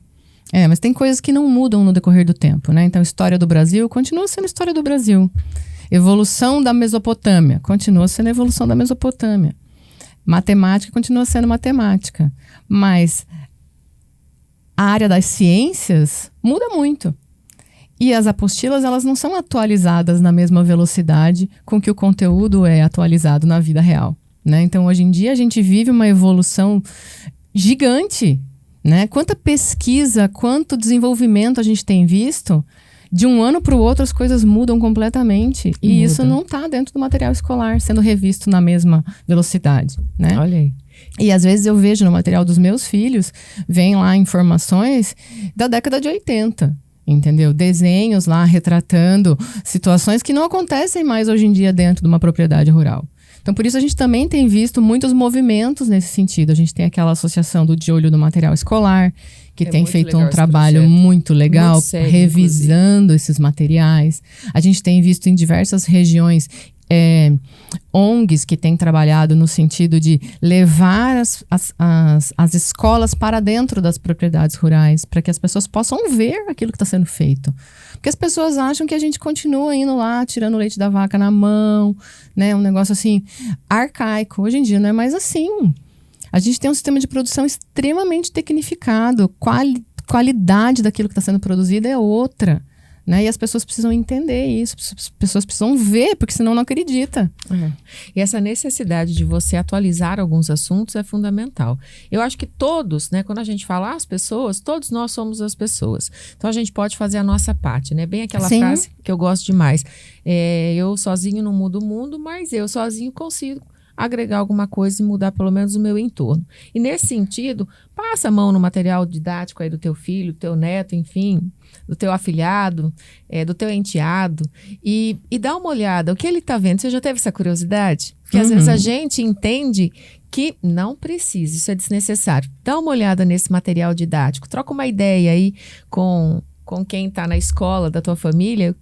Mas tem coisas que não mudam no decorrer do tempo, né? Então, história do Brasil continua sendo história do Brasil. Evolução da Mesopotâmia continua sendo evolução da Mesopotâmia. Matemática continua sendo matemática. Mas a área das ciências muda muito. E as apostilas, elas não são atualizadas na mesma velocidade com que o conteúdo é atualizado na vida real, né? Então, hoje em dia, a gente vive uma evolução gigante, né? Quanta pesquisa, quanto desenvolvimento a gente tem visto, de um ano para o outro as coisas mudam completamente. E isso não está dentro do material escolar, sendo revisto na mesma velocidade, né? Olha aí. E às vezes eu vejo no material dos meus filhos, vem lá informações da década de 80. Entendeu? Desenhos lá retratando situações que não acontecem mais hoje em dia dentro de uma propriedade rural. Então, por isso a gente também tem visto muitos movimentos nesse sentido. A gente tem aquela associação do De Olho no Material Escolar, que tem feito um trabalho muito legal, muito sério, revisando esses materiais. A gente tem visto em diversas regiões ONGs que têm trabalhado no sentido de levar as escolas para dentro das propriedades rurais, para que as pessoas possam ver aquilo que está sendo feito. Porque as pessoas acham que a gente continua indo lá, tirando o leite da vaca na mão, né? Um negócio assim, arcaico. Hoje em dia não é mais assim. A gente tem um sistema de produção extremamente tecnificado, qualidade daquilo que está sendo produzido é outra. Né? E as pessoas precisam entender isso, as pessoas precisam ver, porque senão não acredita. E essa necessidade de você atualizar alguns assuntos é fundamental. Eu acho que todos, né, quando a gente fala as pessoas, todos nós somos as pessoas. Então a gente pode fazer a nossa parte, né? Bem aquela frase que eu gosto demais. Eu sozinho não mudo o mundo, mas eu sozinho consigo agregar alguma coisa e mudar pelo menos o meu entorno. E nesse sentido, passa a mão no material didático aí do teu filho, do teu neto, enfim, do teu afilhado, do teu enteado, e dá uma olhada, o que ele está vendo? Você já teve essa curiosidade? Porque às vezes a gente entende que não precisa, isso é desnecessário. Dá uma olhada nesse material didático, troca uma ideia aí com quem está na escola da tua família.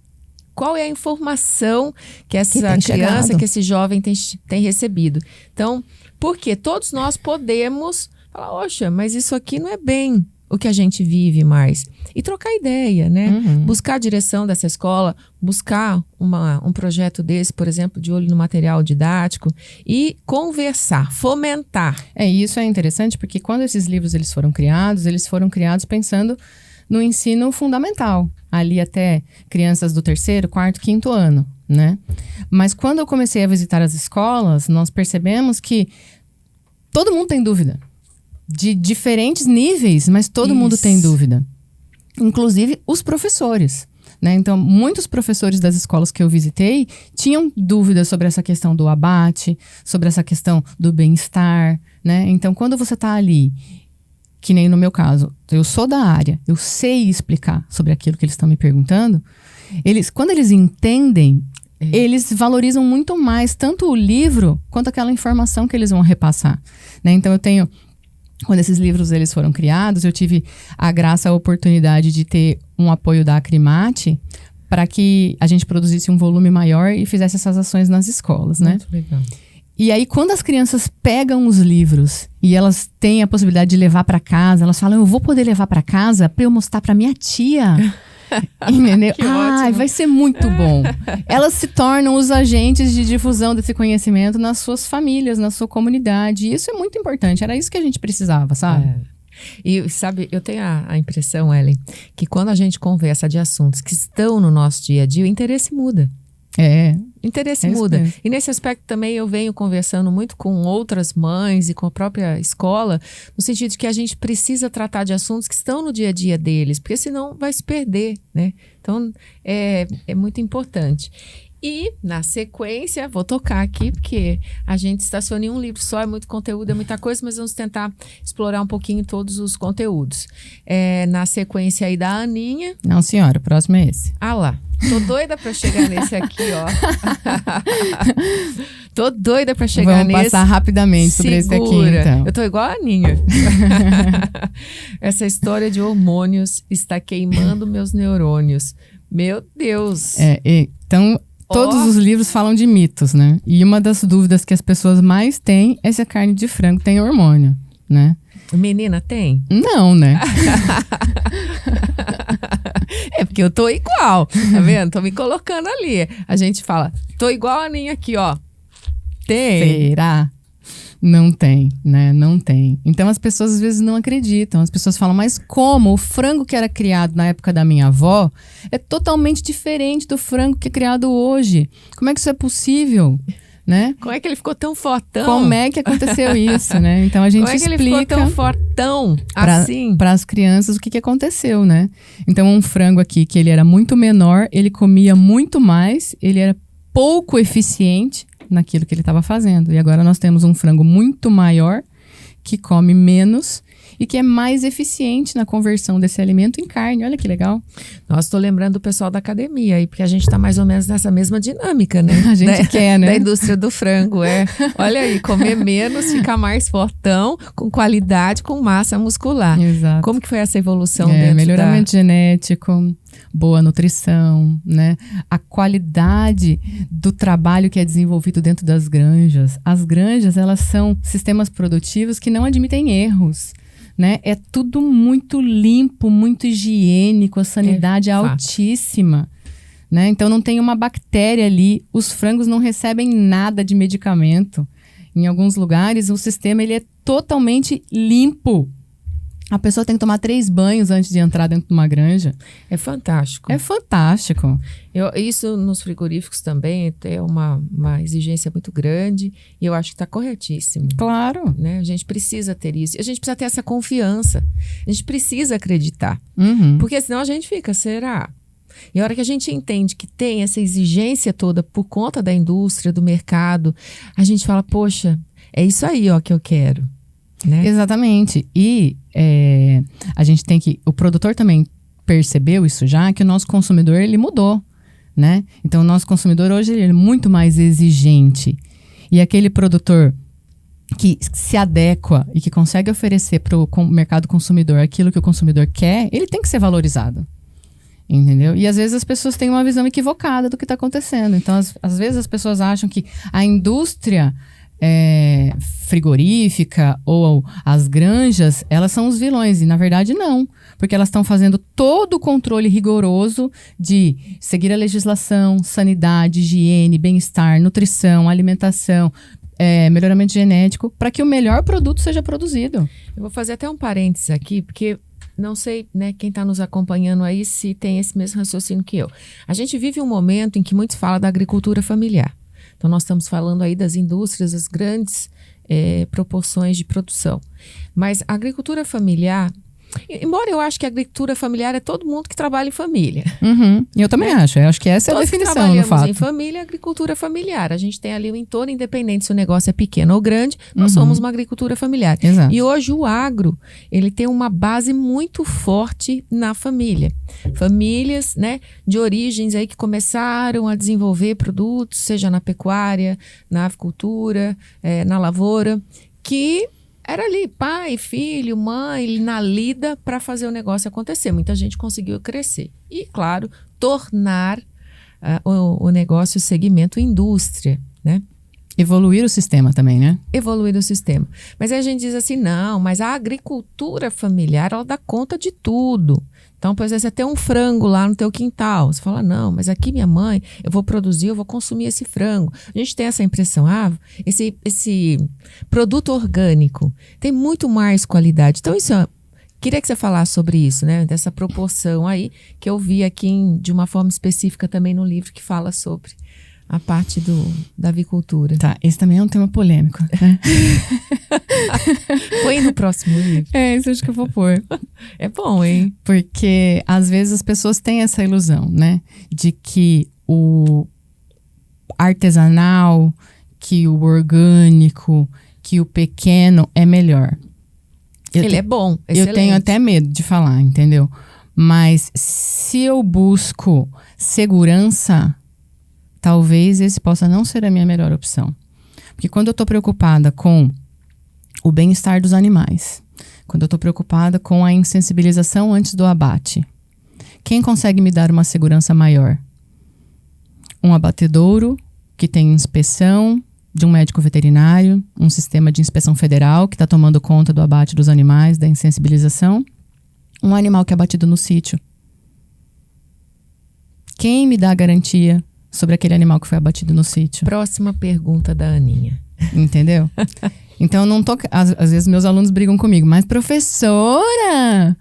Qual é a informação que essa criança, que esse jovem tem recebido? Então, porque todos nós podemos falar, oxa, mas isso aqui não é bem o que a gente vive mais. E trocar ideia, né? Buscar a direção dessa escola, buscar um projeto desse, por exemplo, de olho no material didático e conversar, fomentar. Isso é interessante porque quando esses livros eles foram criados pensando no ensino fundamental, ali até crianças do 3º, 4º, 5º ano, né? Mas quando eu comecei a visitar as escolas, nós percebemos que todo mundo tem dúvida. de diferentes níveis, mas todo mundo tem dúvida. Inclusive os professores. Né? Então, muitos professores das escolas que eu visitei tinham dúvidas sobre essa questão do abate, sobre essa questão do bem-estar, né? Então, quando você está ali, que nem no meu caso, eu sou da área, eu sei explicar sobre aquilo que eles estão me perguntando, quando eles entendem, eles valorizam muito mais tanto o livro quanto aquela informação que eles vão repassar. Né? Então, quando esses livros eles foram criados, eu tive a graça, a oportunidade de ter um apoio da Acrimate para que a gente produzisse um volume maior e fizesse essas ações nas escolas, né? Muito legal. E aí, quando as crianças pegam os livros e elas têm a possibilidade de levar para casa, elas falam, eu vou poder levar para casa para eu mostrar para minha tia. Entendeu? Vai ser muito bom. Elas se tornam os agentes de difusão desse conhecimento nas suas famílias, na sua comunidade. E isso é muito importante. Era isso que a gente precisava, sabe? E sabe, eu tenho a impressão, Ellen, que quando a gente conversa de assuntos que estão no nosso dia a dia, o interesse muda. O interesse muda. Mesmo. E nesse aspecto também eu venho conversando muito com outras mães e com a própria escola, no sentido de que a gente precisa tratar de assuntos que estão no dia a dia deles, porque senão vai se perder, né? Então, é muito importante. E, na sequência, vou tocar aqui, porque a gente estaciona em um livro só, é muito conteúdo, é muita coisa, mas vamos tentar explorar um pouquinho todos os conteúdos. Na sequência aí da Aninha. Não, senhora, o próximo é esse. Ah lá, tô doida pra chegar nesse aqui, ó. Tô doida pra chegar nesse. Vamos passar rapidamente sobre esse aqui, então. Eu tô igual a Aninha. Essa história de hormônios está queimando meus neurônios. Meu Deus. Então... Todos os livros falam de mitos, né? E uma das dúvidas que as pessoas mais têm é se a carne de frango tem hormônio, né? Menina, tem? Não, né? É porque eu tô igual, tá vendo? Tô me colocando ali. A gente fala, tô igual a Aninha aqui, ó. Tem. Será? Não tem, né? Não tem. Então as pessoas às vezes não acreditam. As pessoas falam, mas como? O frango que era criado na época da minha avó é totalmente diferente do frango que é criado hoje. Como é que isso é possível? Né? Como é que ele ficou tão fortão? Como é que aconteceu isso, né? Então a gente Como é que explica ele ficou tão fortão assim? Para as crianças o que aconteceu, né? Então um frango aqui que ele era muito menor, ele comia muito mais, ele era pouco eficiente naquilo que ele estava fazendo. E agora nós temos um frango muito maior, que come menos e que é mais eficiente na conversão desse alimento em carne. Olha que legal. Nossa, estou lembrando do pessoal da academia aí, porque a gente está mais ou menos nessa mesma dinâmica, né? A gente quer, né? Da indústria do frango, Olha aí, comer menos, ficar mais fortão, com qualidade, com massa muscular. Exato. Como que foi essa evolução dentro melhoramento genético, boa nutrição, né? A qualidade do trabalho que é desenvolvido dentro das granjas. As granjas, elas são sistemas produtivos que não admitem erros, né? É tudo muito limpo, muito higiênico, a sanidade é altíssima, né? Então não tem uma bactéria ali, os frangos não recebem nada de medicamento. Em alguns lugares, o sistema ele é totalmente limpo. A pessoa tem que tomar 3 banhos antes de entrar dentro de uma granja. É fantástico. É fantástico. Isso nos frigoríficos também é uma exigência muito grande e eu acho que está corretíssimo. Claro. Né? A gente precisa ter isso. A gente precisa ter essa confiança. A gente precisa acreditar. Porque senão a gente fica, será? E a hora que a gente entende que tem essa exigência toda por conta da indústria, do mercado, a gente fala, poxa, é isso aí ó, que eu quero. Né? Exatamente. E a gente tem que... O produtor também percebeu isso já, que o nosso consumidor, ele mudou, né? Então, o nosso consumidor hoje, ele é muito mais exigente. E aquele produtor que se adequa e que consegue oferecer para o mercado consumidor aquilo que o consumidor quer, ele tem que ser valorizado. Entendeu? E às vezes as pessoas têm uma visão equivocada do que está acontecendo. Então, às vezes as pessoas acham que a indústria frigorífica ou as granjas, elas são os vilões. E na verdade não. Porque elas estão fazendo todo o controle rigoroso de seguir a legislação, sanidade, higiene, bem-estar, nutrição, alimentação, melhoramento genético, para que o melhor produto seja produzido. Eu vou fazer até um parênteses aqui, porque não sei, né, quem está nos acompanhando aí se tem esse mesmo raciocínio que eu. A gente vive um momento em que muitos falam da agricultura familiar. Então, nós estamos falando aí das indústrias, das grandes proporções de produção. Mas a agricultura familiar, embora eu acho que a agricultura familiar é todo mundo que trabalha em família. Uhum. Eu também acho. Eu acho que essa é a definição, no fato. Nós trabalhamos em família, agricultura familiar. A gente tem ali o entorno, independente se o negócio é pequeno ou grande, nós somos uma agricultura familiar. Exato. E hoje o agro, ele tem uma base muito forte na família. Famílias, né, de origens aí que começaram a desenvolver produtos, seja na pecuária, na avicultura, na lavoura, que era ali, pai, filho, mãe, na lida para fazer o negócio acontecer. Muita gente conseguiu crescer. E, claro, tornar o negócio, o segmento, indústria, né? Evoluir o sistema também, né? Evoluir o sistema. Mas aí a gente diz assim, não, mas a agricultura familiar, ela dá conta de tudo. Então, por exemplo, você tem um frango lá no teu quintal. Você fala, não, mas aqui minha mãe, eu vou produzir, eu vou consumir esse frango. A gente tem essa impressão, esse produto orgânico tem muito mais qualidade. Então, queria que você falasse sobre isso, né? Dessa proporção aí, que eu vi aqui de uma forma específica também no livro que fala sobre a parte da avicultura. Tá, esse também é um tema polêmico, né? Põe no próximo livro. Isso acho que eu vou pôr. É bom, hein? Porque às vezes as pessoas têm essa ilusão, né? De que o artesanal, que o orgânico, que o pequeno é melhor. Ele é bom, excelente. Eu tenho até medo de falar, entendeu? Mas se eu busco segurança, talvez esse possa não ser a minha melhor opção. Porque quando eu estou preocupada com o bem-estar dos animais, quando eu estou preocupada com a insensibilização antes do abate, quem consegue me dar uma segurança maior? Um abatedouro que tem inspeção de um médico veterinário, um sistema de inspeção federal que está tomando conta do abate dos animais, da insensibilização, um animal que é abatido no sítio. Quem me dá a garantia sobre aquele animal que foi abatido no sítio? Próxima pergunta da Aninha. Entendeu? Então, não tô... Às vezes meus alunos brigam comigo. Mas, professora,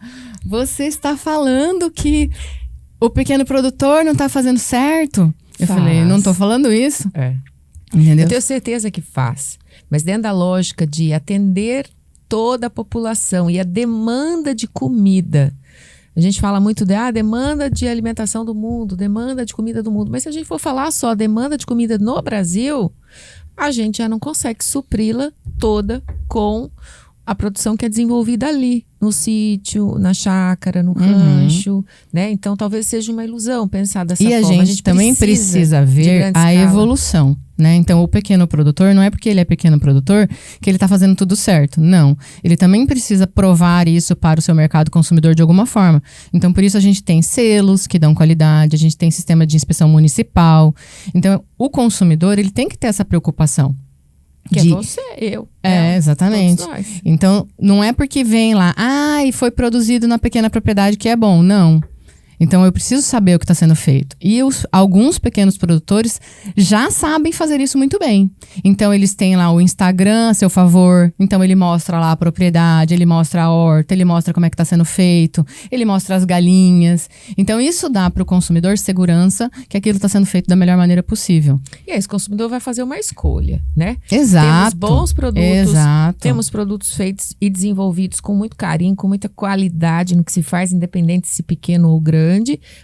você está falando que o pequeno produtor não está fazendo certo? Eu falei, não estou falando isso. Entendeu? Eu tenho certeza que faz. Mas dentro da lógica de atender toda a população e a demanda de comida. A gente fala muito de demanda de alimentação do mundo, demanda de comida do mundo. Mas se a gente for falar só demanda de comida no Brasil, a gente já não consegue supri-la toda com a produção que é desenvolvida ali, no sítio, na chácara, no rancho, né? Então, talvez seja uma ilusão pensar dessa forma. E a gente também precisa ver a evolução, né? Então, o pequeno produtor, não é porque ele é pequeno produtor que ele está fazendo tudo certo. Não. Ele também precisa provar isso para o seu mercado consumidor de alguma forma. Então, por isso a gente tem selos que dão qualidade, a gente tem sistema de inspeção municipal. Então, o consumidor, ele tem que ter essa preocupação. Que é você, eu. Exatamente. Então, não é porque vem lá, e foi produzido na pequena propriedade que é bom. Não. Então, eu preciso saber o que está sendo feito. E alguns pequenos produtores já sabem fazer isso muito bem. Então, eles têm lá o Instagram a seu favor. Então, ele mostra lá a propriedade, ele mostra a horta, ele mostra como é que está sendo feito, ele mostra as galinhas. Então, isso dá para o consumidor segurança que aquilo está sendo feito da melhor maneira possível. E aí, esse consumidor vai fazer uma escolha, né? Exato. Temos bons produtos, exato. Temos produtos feitos e desenvolvidos com muito carinho, com muita qualidade no que se faz, independente se pequeno ou grande.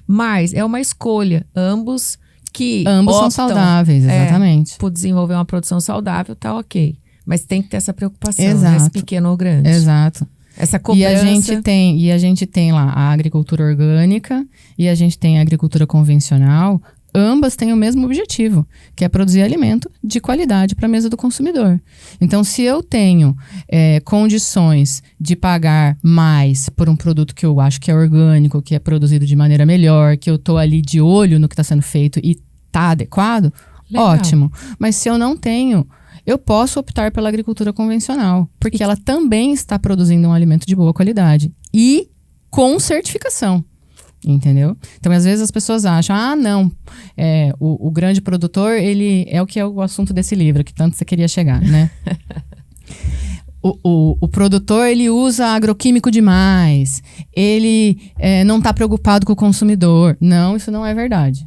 Mas é uma escolha. Ambos são saudáveis, exatamente. Por desenvolver uma produção saudável, tá ok. Mas tem que ter essa preocupação, exato. Né? Se pequeno ou grande. Exato. Essa cobrança. E a gente tem lá a agricultura orgânica e a gente tem a agricultura convencional. Ambas têm o mesmo objetivo, que é produzir alimento de qualidade para a mesa do consumidor. Então, se eu tenho condições de pagar mais por um produto que eu acho que é orgânico, que é produzido de maneira melhor, que eu estou ali de olho no que está sendo feito e está adequado, legal. Ótimo. Mas se eu não tenho, eu posso optar pela agricultura convencional, porque ela também está produzindo um alimento de boa qualidade e com certificação. Entendeu? Então, às vezes as pessoas acham, não, o grande produtor, ele é o que é o assunto desse livro, que tanto você queria chegar, né? O produtor, ele usa agroquímico demais, ele não está preocupado com o consumidor. Não, isso não é verdade,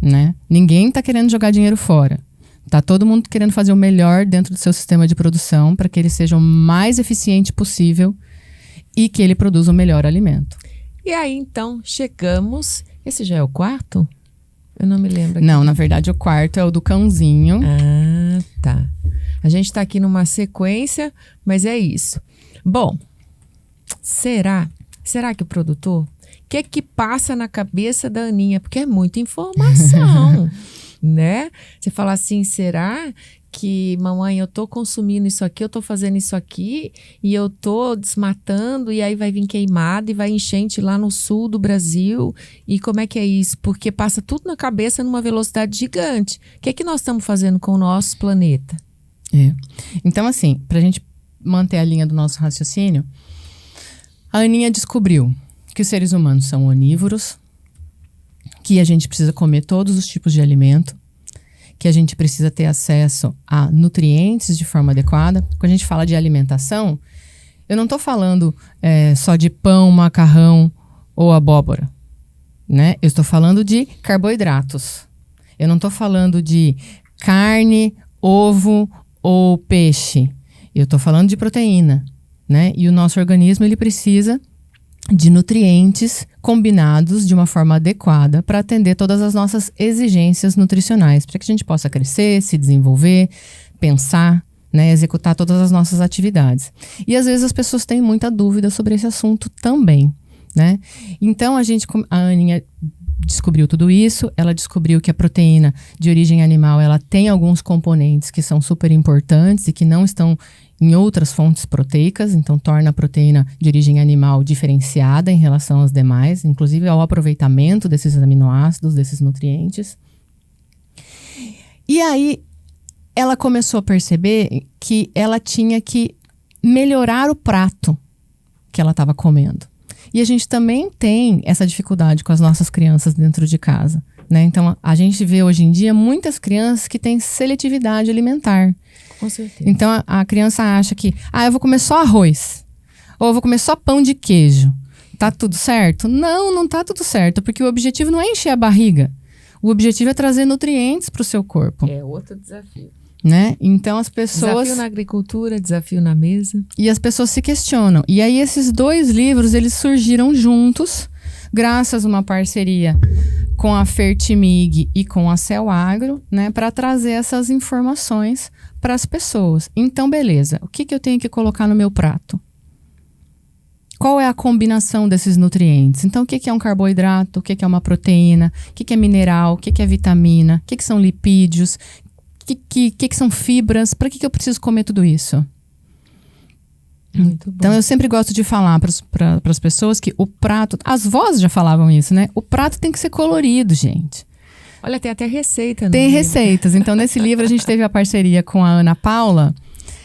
né? Ninguém está querendo jogar dinheiro fora. Tá todo mundo querendo fazer o melhor dentro do seu sistema de produção para que ele seja o mais eficiente possível e que ele produza o melhor alimento. E aí, então, chegamos... Esse já é o quarto? Eu não me lembro aqui. Não, na verdade, o quarto é o do cãozinho. Ah, tá. A gente tá aqui numa sequência, mas é isso. Bom, será que o produtor... O que passa na cabeça da Aninha? Porque é muita informação, né? Você fala assim, será que, mamãe, eu tô consumindo isso aqui, eu tô fazendo isso aqui, e eu tô desmatando, e aí vai vir queimada, e vai enchente lá no sul do Brasil, e como é que é isso? Porque passa tudo na cabeça numa velocidade gigante. O que nós estamos fazendo com o nosso planeta? Então, assim, pra gente manter a linha do nosso raciocínio, a Aninha descobriu que os seres humanos são onívoros, que a gente precisa comer todos os tipos de alimento, que a gente precisa ter acesso a nutrientes de forma adequada. Quando a gente fala de alimentação, eu não estou falando só de pão, macarrão ou abóbora, né? Eu estou falando de carboidratos. Eu não estou falando de carne, ovo ou peixe. Eu estou falando de proteína, né? E o nosso organismo, ele precisa de nutrientes combinados de uma forma adequada para atender todas as nossas exigências nutricionais, para que a gente possa crescer, se desenvolver, pensar, né, executar todas as nossas atividades. E às vezes as pessoas têm muita dúvida sobre esse assunto também, né? Então a Aninha descobriu tudo isso, ela descobriu que a proteína de origem animal, ela tem alguns componentes que são super importantes e que não estão em outras fontes proteicas, então torna a proteína de origem animal diferenciada em relação às demais, inclusive ao aproveitamento desses aminoácidos, desses nutrientes. E aí ela começou a perceber que ela tinha que melhorar o prato que ela estava comendo. E a gente também tem essa dificuldade com as nossas crianças dentro de casa, né? Então, a gente vê hoje em dia muitas crianças que têm seletividade alimentar. Com certeza. Então, a criança acha que, eu vou comer só arroz, ou eu vou comer só pão de queijo. Tá tudo certo? Não, não tá tudo certo, porque o objetivo não é encher a barriga. O objetivo é trazer nutrientes para o seu corpo. É outro desafio. Né? Então as pessoas... Desafio na agricultura, desafio na mesa. E as pessoas se questionam. E aí esses dois livros, eles surgiram juntos, graças a uma parceria com a Fertimig e com a Cell Agro, né? Para trazer essas informações para as pessoas. Então, beleza. O que eu tenho que colocar no meu prato? Qual é a combinação desses nutrientes? Então, o que é um carboidrato? O que é uma proteína? O que é mineral? O que é vitamina? O que são lipídios? O que são fibras? Para que eu preciso comer tudo isso? Muito bom. Então, eu sempre gosto de falar para as pessoas que o prato... As vós já falavam isso, né? O prato tem que ser colorido, gente. Olha, tem até receita. Tem receitas. Então, nesse livro, a gente teve a parceria com a Ana Paula,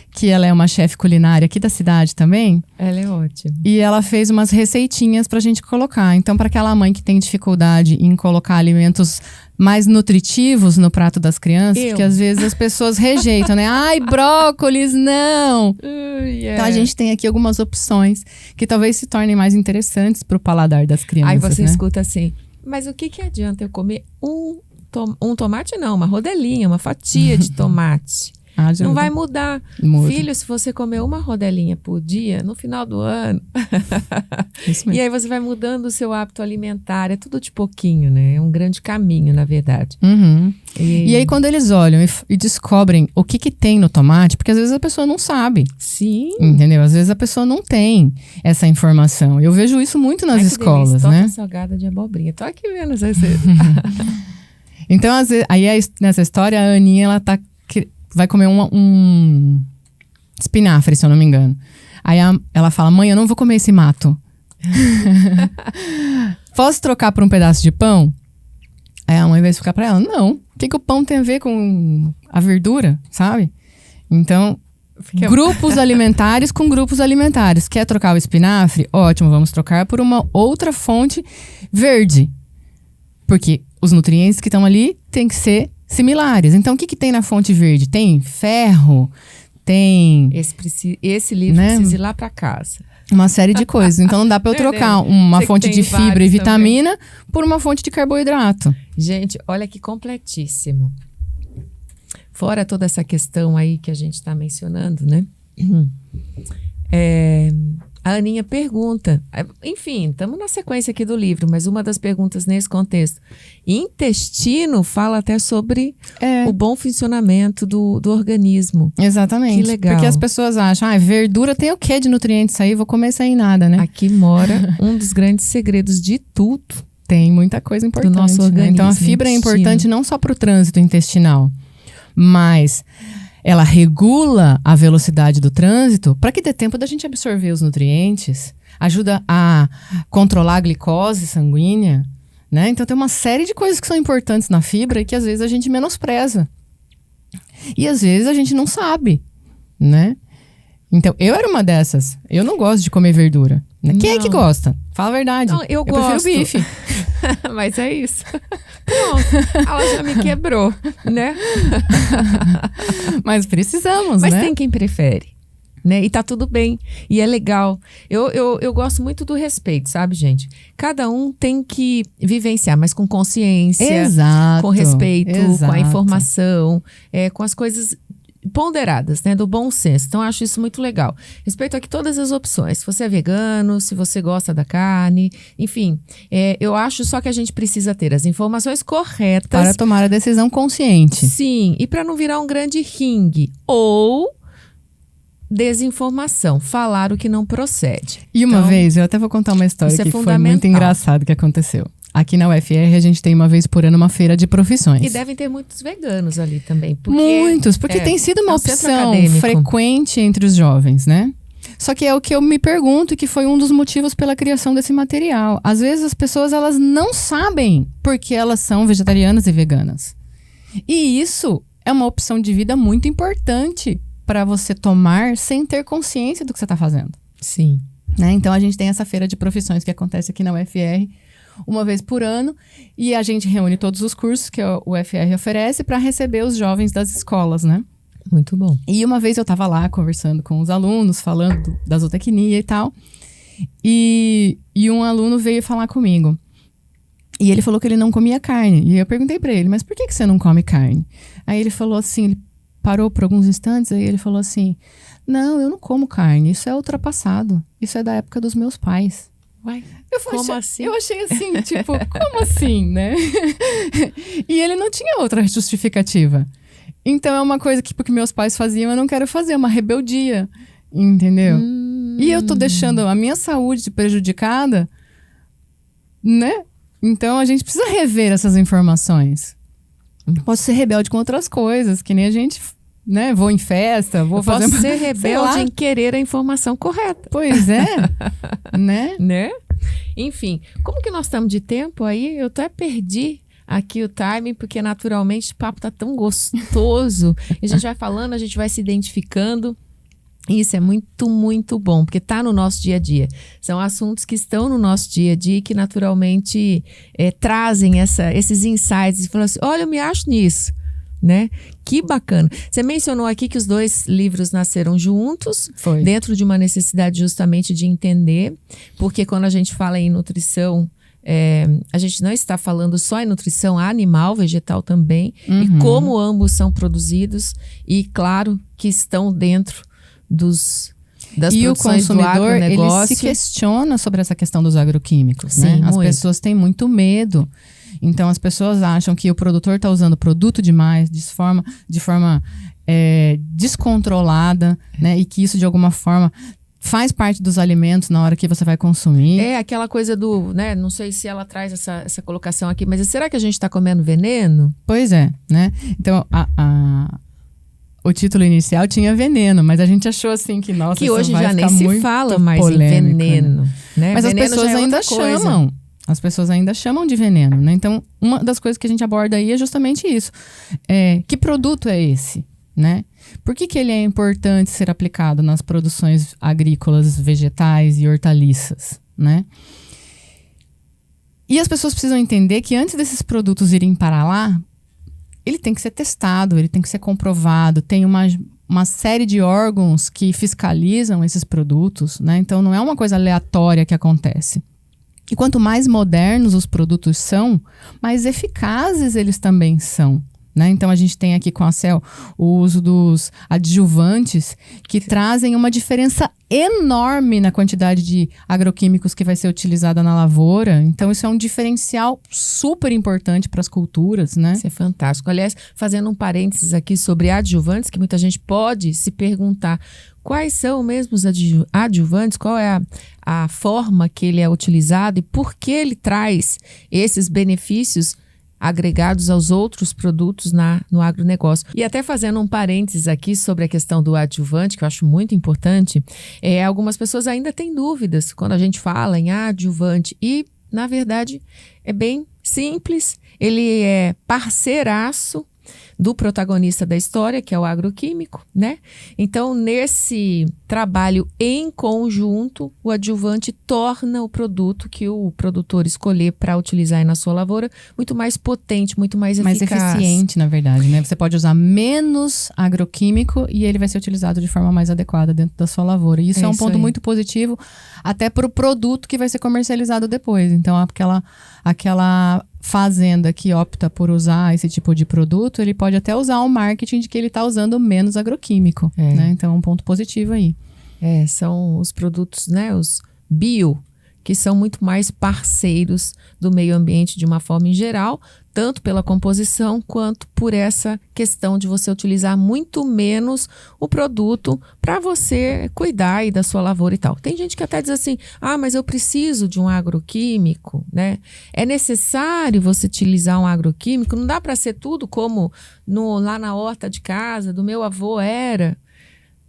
que ela é uma chefe culinária aqui da cidade também. Ela é ótima. E ela fez umas receitinhas pra gente colocar. Então, para aquela mãe que tem dificuldade em colocar alimentos mais nutritivos no prato das crianças, porque às vezes as pessoas rejeitam, né? Ai, brócolis, não! Então, a gente tem aqui algumas opções que talvez se tornem mais interessantes pro paladar das crianças. Aí você né? escuta assim, mas o que adianta eu comer um tomate? Não, uma rodelinha, uma fatia de tomate. Não vai mudar. Filho, se você comer uma rodelinha por dia, no final do ano. Isso mesmo. E aí você vai mudando o seu hábito alimentar. É tudo de pouquinho, né? É um grande caminho, na verdade. Uhum. E aí, quando eles olham e descobrem o que tem no tomate, porque às vezes a pessoa não sabe. Sim. Entendeu? Às vezes a pessoa não tem essa informação. Eu vejo isso muito nas escolas, né? Salgada de abobrinha. Tô aqui vendo essa receita. Então, às vezes, aí nessa história, a Aninha, ela vai comer um espinafre, se eu não me engano. Aí ela fala, mãe, eu não vou comer esse mato. Posso trocar por um pedaço de pão? Aí a mãe vai explicar pra ela, não. O que o pão tem a ver com a verdura, sabe? Então, grupos alimentares com grupos alimentares. Quer trocar o espinafre? Ótimo, vamos trocar por uma outra fonte verde. Porque os nutrientes que estão ali têm que ser similares. Então, o que tem na fonte verde? Tem ferro, tem... Esse livro precisa ir lá para casa. Uma série de coisas. Então, não dá para eu trocar uma fonte de fibra e vitamina por uma fonte de carboidrato. Gente, olha que completíssimo. fora toda essa questão aí que a gente está mencionando, né? A Aninha pergunta, enfim, estamos na sequência aqui do livro, mas uma das perguntas nesse contexto, intestino fala até sobre o bom funcionamento do organismo. Exatamente. Que legal. Porque as pessoas acham, verdura tem o quê de nutrientes aí? Vou comer sem nada, né? Aqui mora um dos grandes segredos de tudo. Tem muita coisa importante. Do nosso organismo. Né? Então a fibra é importante não só para o trânsito intestinal, mas ela regula a velocidade do trânsito para que dê tempo da gente absorver os nutrientes, ajuda a controlar a glicose sanguínea, né? Então tem uma série de coisas que são importantes na fibra e que às vezes a gente menospreza. E às vezes a gente não sabe, né? Então, eu era uma dessas. Eu não gosto de comer verdura. Né? Quem é que gosta? Fala a verdade. Não, eu gosto. Prefiro bife. Mas é isso. Pronto, ela já me quebrou, né? Mas precisamos, Mas né? tem quem prefere, né? E tá tudo bem. E é legal. Eu gosto muito do respeito, sabe, gente? Cada um tem que vivenciar, mas com consciência. Exato. Com respeito, exato. com a informação, com as coisas ponderadas, né, do bom senso. Então, eu acho isso muito legal. Respeito aqui todas as opções. Se você é vegano, se você gosta da carne, enfim. Eu acho só que a gente precisa ter as informações corretas. Para tomar a decisão consciente. Sim, e para não virar um grande ringue. Ou desinformação, falar o que não procede. E uma vez, eu até vou contar uma história que foi muito engraçada que aconteceu. Aqui na UFR, a gente tem uma vez por ano uma feira de profissões. E devem ter muitos veganos ali também. Muitos, porque tem sido uma opção frequente entre os jovens, né? Só que é o que eu me pergunto e que foi um dos motivos pela criação desse material. Às vezes as pessoas elas não sabem porque elas são vegetarianas e veganas. E isso é uma opção de vida muito importante para você tomar sem ter consciência do que você está fazendo. Sim. Né? Então a gente tem essa feira de profissões que acontece aqui na UFR uma vez por ano, e a gente reúne todos os cursos que o UFR oferece para receber os jovens das escolas, né? Muito bom. E uma vez eu estava lá conversando com os alunos, falando da zootecnia e tal, e um aluno veio falar comigo. E ele falou que ele não comia carne. E eu perguntei para ele, mas por que você não come carne? Aí ele falou assim, ele parou por alguns instantes, aí ele falou assim, não, eu não como carne, isso é ultrapassado, isso é da época dos meus pais. Uai, como assim? Eu achei assim, tipo, como assim, né? E ele não tinha outra justificativa. Então é uma coisa que porque meus pais faziam, eu não quero fazer, uma rebeldia, entendeu? E eu tô deixando a minha saúde prejudicada, né? Então a gente precisa rever essas informações. Posso ser rebelde com outras coisas, que nem a gente... Né? Vou em festa, vou fazer... Posso ser rebelde em querer a informação correta. Pois é, né? Enfim, como que nós estamos de tempo aí? Eu até perdi aqui o timing, porque naturalmente o papo tá tão gostoso. A gente vai falando, a gente vai se identificando. Isso é muito, muito bom, porque tá no nosso dia a dia. São assuntos que estão no nosso dia a dia e que naturalmente trazem esses insights. E falam assim, olha, eu me acho nisso. Né? Que bacana. Você mencionou aqui que os dois livros nasceram juntos, dentro de uma necessidade justamente de entender, porque quando a gente fala em nutrição, a gente não está falando só em nutrição animal, vegetal também, e como ambos são produzidos, e claro que estão dentro das e produções do agronegócio. E o consumidor, ele se questiona sobre essa questão dos agroquímicos. Sim, né? As pessoas têm muito medo. Então, as pessoas acham que o produtor está usando produto demais, de forma descontrolada, né? E que isso, de alguma forma, faz parte dos alimentos na hora que você vai consumir. É aquela coisa do, né? Não sei se ela traz essa colocação aqui, mas será que a gente está comendo veneno? Pois é, né? Então, o título inicial tinha veneno, mas a gente achou assim que, nossa, que isso hoje vai já nem muito se fala mais polêmico, em veneno. Né? Mas veneno as pessoas ainda chamam. As pessoas ainda chamam de veneno, né? Então, uma das coisas que a gente aborda aí é justamente isso. Que produto é esse, né? Por que ele é importante ser aplicado nas produções agrícolas, vegetais e hortaliças, né? E as pessoas precisam entender que antes desses produtos irem para lá, ele tem que ser testado, ele tem que ser comprovado, tem uma série de órgãos que fiscalizam esses produtos, né? Então, não é uma coisa aleatória que acontece. E quanto mais modernos os produtos são, mais eficazes eles também são, né? Então, a gente tem aqui com a Cell o uso dos adjuvantes que trazem uma diferença enorme na quantidade de agroquímicos que vai ser utilizada na lavoura. Então, isso é um diferencial super importante para as culturas, né? Isso é fantástico. Aliás, fazendo um parênteses aqui sobre adjuvantes, que muita gente pode se perguntar quais são mesmo os adjuvantes, qual é a forma que ele é utilizado e por que ele traz esses benefícios agregados aos outros produtos no agronegócio. E até fazendo um parênteses aqui sobre a questão do adjuvante, que eu acho muito importante, algumas pessoas ainda têm dúvidas quando a gente fala em adjuvante e, na verdade, é bem simples, ele é parceiraço do protagonista da história, que é o agroquímico, né? Então, nesse trabalho em conjunto, o adjuvante torna o produto que o produtor escolher para utilizar aí na sua lavoura muito mais potente, muito mais eficaz. Mais eficiente, na verdade, né? Você pode usar menos agroquímico e ele vai ser utilizado de forma mais adequada dentro da sua lavoura. E isso é um ponto muito positivo até para o produto que vai ser comercializado depois. Então, aquela fazenda que opta por usar esse tipo de produto, ele pode até usar o marketing de que ele está usando menos agroquímico, né? Então, é um ponto positivo aí. São os produtos, né, os bio, que são muito mais parceiros do meio ambiente de uma forma em geral, tanto pela composição quanto por essa questão de você utilizar muito menos o produto para você cuidar aí da sua lavoura e tal. Tem gente que até diz assim, mas eu preciso de um agroquímico, né? É necessário você utilizar um agroquímico, não dá para ser tudo como lá na horta de casa do meu avô era.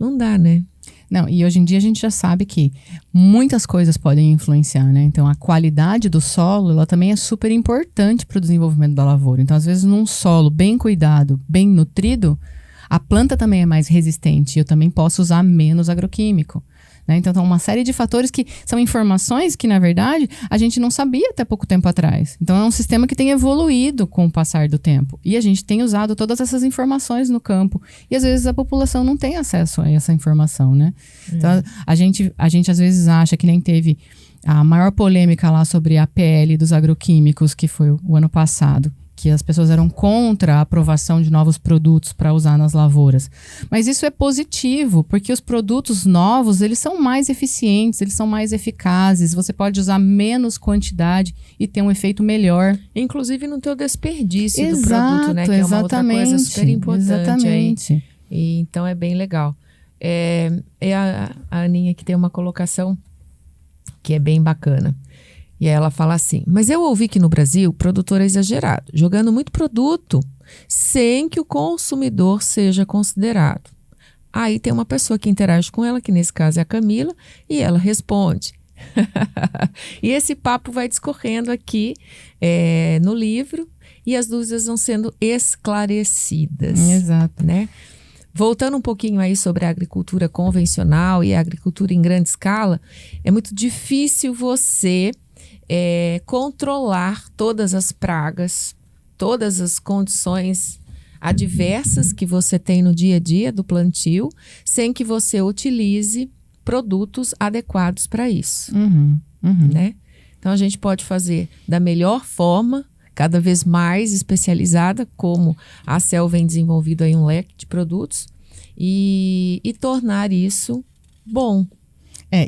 Não dá, né? Não, e hoje em dia a gente já sabe que muitas coisas podem influenciar, né? Então, a qualidade do solo, ela também é super importante para o desenvolvimento da lavoura. Então, às vezes, num solo bem cuidado, bem nutrido, a planta também é mais resistente. Eu também posso usar menos agroquímico, né? Então, uma série de fatores que são informações que, na verdade, a gente não sabia até pouco tempo atrás. Então, é um sistema que tem evoluído com o passar do tempo. E a gente tem usado todas essas informações no campo. E, às vezes, a população não tem acesso a essa informação, né? Então, a gente, às vezes, acha que nem teve a maior polêmica lá sobre a PL dos agroquímicos, que foi o ano passado, que as pessoas eram contra a aprovação de novos produtos para usar nas lavouras. Mas isso é positivo, porque os produtos novos, eles são mais eficientes, eles são mais eficazes, você pode usar menos quantidade e ter um efeito melhor. Inclusive não ter o desperdício do produto, né? Que é uma outra coisa super importante. Exatamente. E, então é bem legal. A Aninha que tem uma colocação que é bem bacana. E aí ela fala assim, mas eu ouvi que no Brasil o produtor é exagerado, jogando muito produto sem que o consumidor seja considerado. Aí tem uma pessoa que interage com ela, que nesse caso é a Camila, e ela responde. E esse papo vai discorrendo aqui no livro e as dúvidas vão sendo esclarecidas. Exato. Né? Voltando um pouquinho aí sobre a agricultura convencional e a agricultura em grande escala, é muito difícil você controlar todas as pragas, todas as condições adversas que você tem no dia a dia do plantio, sem que você utilize produtos adequados para isso. Né? Então a gente pode fazer da melhor forma, cada vez mais especializada, como a Cell vem desenvolvendo aí um leque de produtos, e tornar isso bom.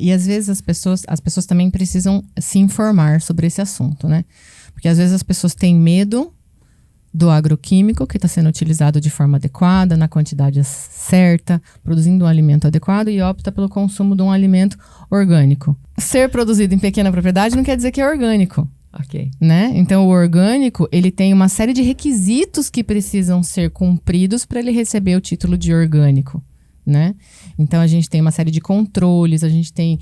E às vezes as pessoas também precisam se informar sobre esse assunto, né? Porque às vezes as pessoas têm medo do agroquímico que está sendo utilizado de forma adequada, na quantidade certa, produzindo um alimento adequado e opta pelo consumo de um alimento orgânico. Ser produzido em pequena propriedade não quer dizer que é orgânico. Ok. Né? Então, o orgânico, ele tem uma série de requisitos que precisam ser cumpridos para ele receber o título de orgânico. Né? Então a gente tem uma série de controles, a gente tem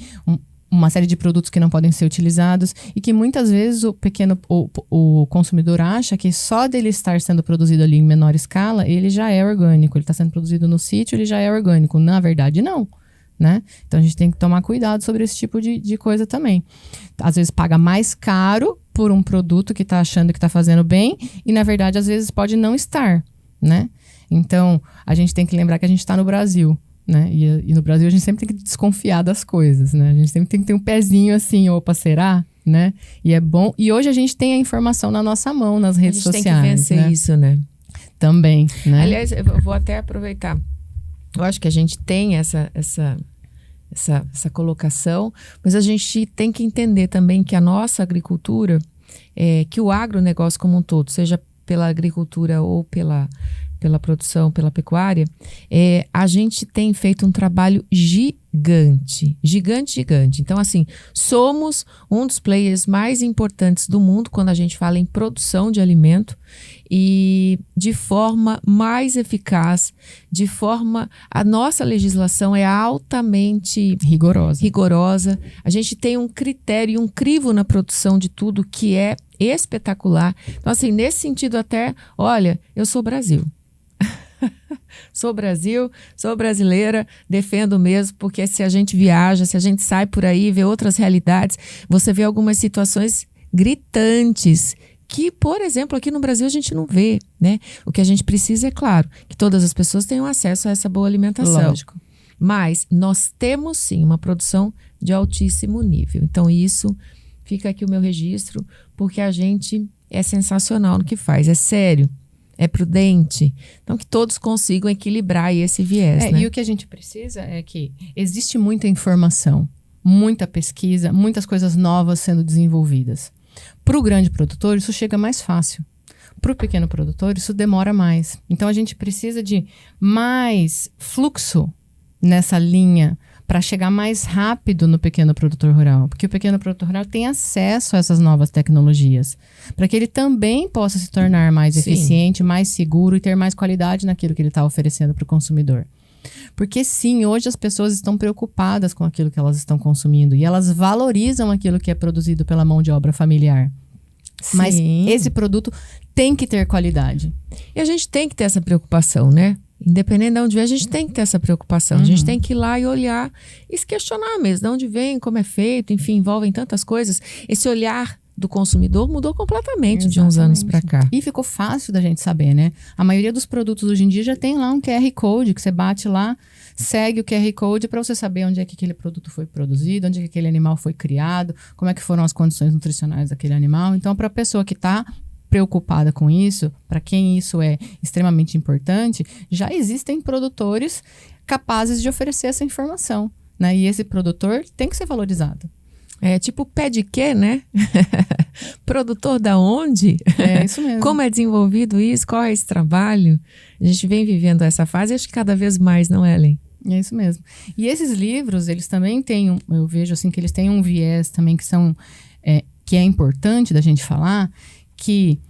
uma série de produtos que não podem ser utilizados e que muitas vezes o consumidor acha que só dele estar sendo produzido ali em menor escala, ele já é orgânico, ele está sendo produzido no sítio, ele já é orgânico. Na verdade, não. Né? Então a gente tem que tomar cuidado sobre esse tipo de coisa também. Às vezes paga mais caro por um produto que está achando que está fazendo bem e na verdade às vezes pode não estar, né? Então, a gente tem que lembrar que a gente está no Brasil, né? E no Brasil a gente sempre tem que desconfiar das coisas, né? A gente sempre tem que ter um pezinho assim, opa, será? Né? E é bom. E hoje a gente tem a informação na nossa mão, nas redes sociais. A gente tem que vencer isso, né? Também, né? Aliás, eu vou até aproveitar. Eu acho que a gente tem essa colocação, mas a gente tem que entender também que a nossa agricultura, que o agronegócio como um todo, seja pela agricultura ou pela produção, pela pecuária, a gente tem feito um trabalho gigante. Então, assim, somos um dos players mais importantes do mundo quando a gente fala em produção de alimento e de forma mais eficaz, a nossa legislação é altamente rigorosa. A gente tem um critério, um crivo na produção de tudo que é espetacular. Então, assim, nesse sentido até, olha, eu sou Brasil. Sou Brasil, sou brasileira, defendo mesmo, porque se a gente viaja, se a gente sai por aí, vê outras realidades, você vê algumas situações gritantes que, por exemplo, aqui no Brasil a gente não vê, né? O que a gente precisa é, claro, que todas as pessoas tenham acesso a essa boa alimentação. Lógico. Mas nós temos sim uma produção de altíssimo nível. Então isso, fica aqui o meu registro, porque a gente é sensacional no que faz, é sério. É prudente. Então, que todos consigam equilibrar aí esse viés, né? E o que a gente precisa é que existe muita informação, muita pesquisa, muitas coisas novas sendo desenvolvidas. Para o grande produtor, isso chega mais fácil. Para o pequeno produtor, isso demora mais. Então, a gente precisa de mais fluxo nessa linha para chegar mais rápido no pequeno produtor rural. Porque o pequeno produtor rural tem acesso a essas novas tecnologias. Para que ele também possa se tornar mais eficiente, mais seguro e ter mais qualidade naquilo que ele está oferecendo para o consumidor. Porque sim, hoje as pessoas estão preocupadas com aquilo que elas estão consumindo. E elas valorizam aquilo que é produzido pela mão de obra familiar. Sim. Mas esse produto tem que ter qualidade. E a gente tem que ter essa preocupação, né? Independente de onde vem, a gente tem que ter essa preocupação. A gente tem que ir lá e olhar e se questionar mesmo. De onde vem, como é feito, enfim, envolvem tantas coisas. Esse olhar do consumidor mudou completamente de uns anos para cá. E ficou fácil da gente saber, né? A maioria dos produtos hoje em dia já tem lá um QR Code que você bate lá, segue o QR Code para você saber onde é que aquele produto foi produzido, onde é que aquele animal foi criado, como é que foram as condições nutricionais daquele animal. Então, para a pessoa que está preocupada com isso, para quem isso é extremamente importante, já existem produtores capazes de oferecer essa informação, né? E esse produtor tem que ser valorizado. É tipo pé de quê, né? Produtor da onde? É isso mesmo. Como é desenvolvido isso? Qual é esse trabalho? A gente vem vivendo essa fase, acho que cada vez mais, não é, Ellen? É isso mesmo. E esses livros, eles também têm, eu vejo assim que eles têm um viés também que é importante da gente falar, que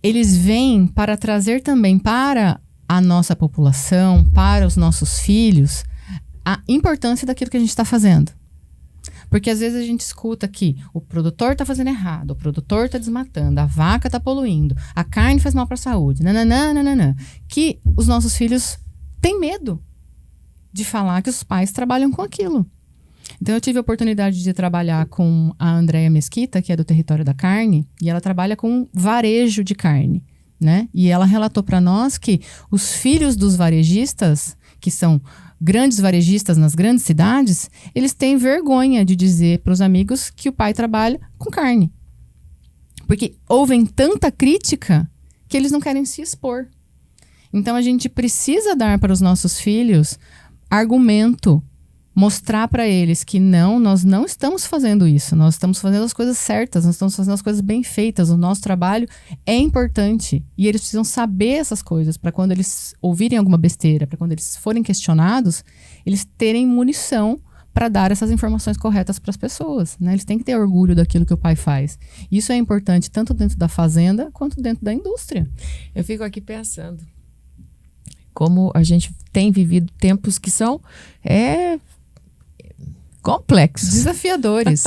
eles vêm para trazer também para a nossa população, para os nossos filhos, a importância daquilo que a gente está fazendo. Porque às vezes a gente escuta que o produtor está fazendo errado, o produtor está desmatando, a vaca está poluindo, a carne faz mal para a saúde, nananã, que os nossos filhos têm medo de falar que os pais trabalham com aquilo. Então, eu tive a oportunidade de trabalhar com a Andréia Mesquita, que é do Território da Carne, e ela trabalha com varejo de carne, né? E ela relatou para nós que os filhos dos varejistas, que são grandes varejistas nas grandes cidades, eles têm vergonha de dizer para os amigos que o pai trabalha com carne. Porque ouvem tanta crítica que eles não querem se expor. Então, a gente precisa dar para os nossos filhos argumento, mostrar para eles que não, nós não estamos fazendo isso, nós estamos fazendo as coisas certas, nós estamos fazendo as coisas bem feitas, o nosso trabalho é importante e eles precisam saber essas coisas para quando eles ouvirem alguma besteira, para quando eles forem questionados, eles terem munição para dar essas informações corretas para as pessoas, né? Eles têm que ter orgulho daquilo que o pai faz. Isso é importante tanto dentro da fazenda quanto dentro da indústria. Eu fico aqui pensando como a gente tem vivido tempos que são complexos. Desafiadores.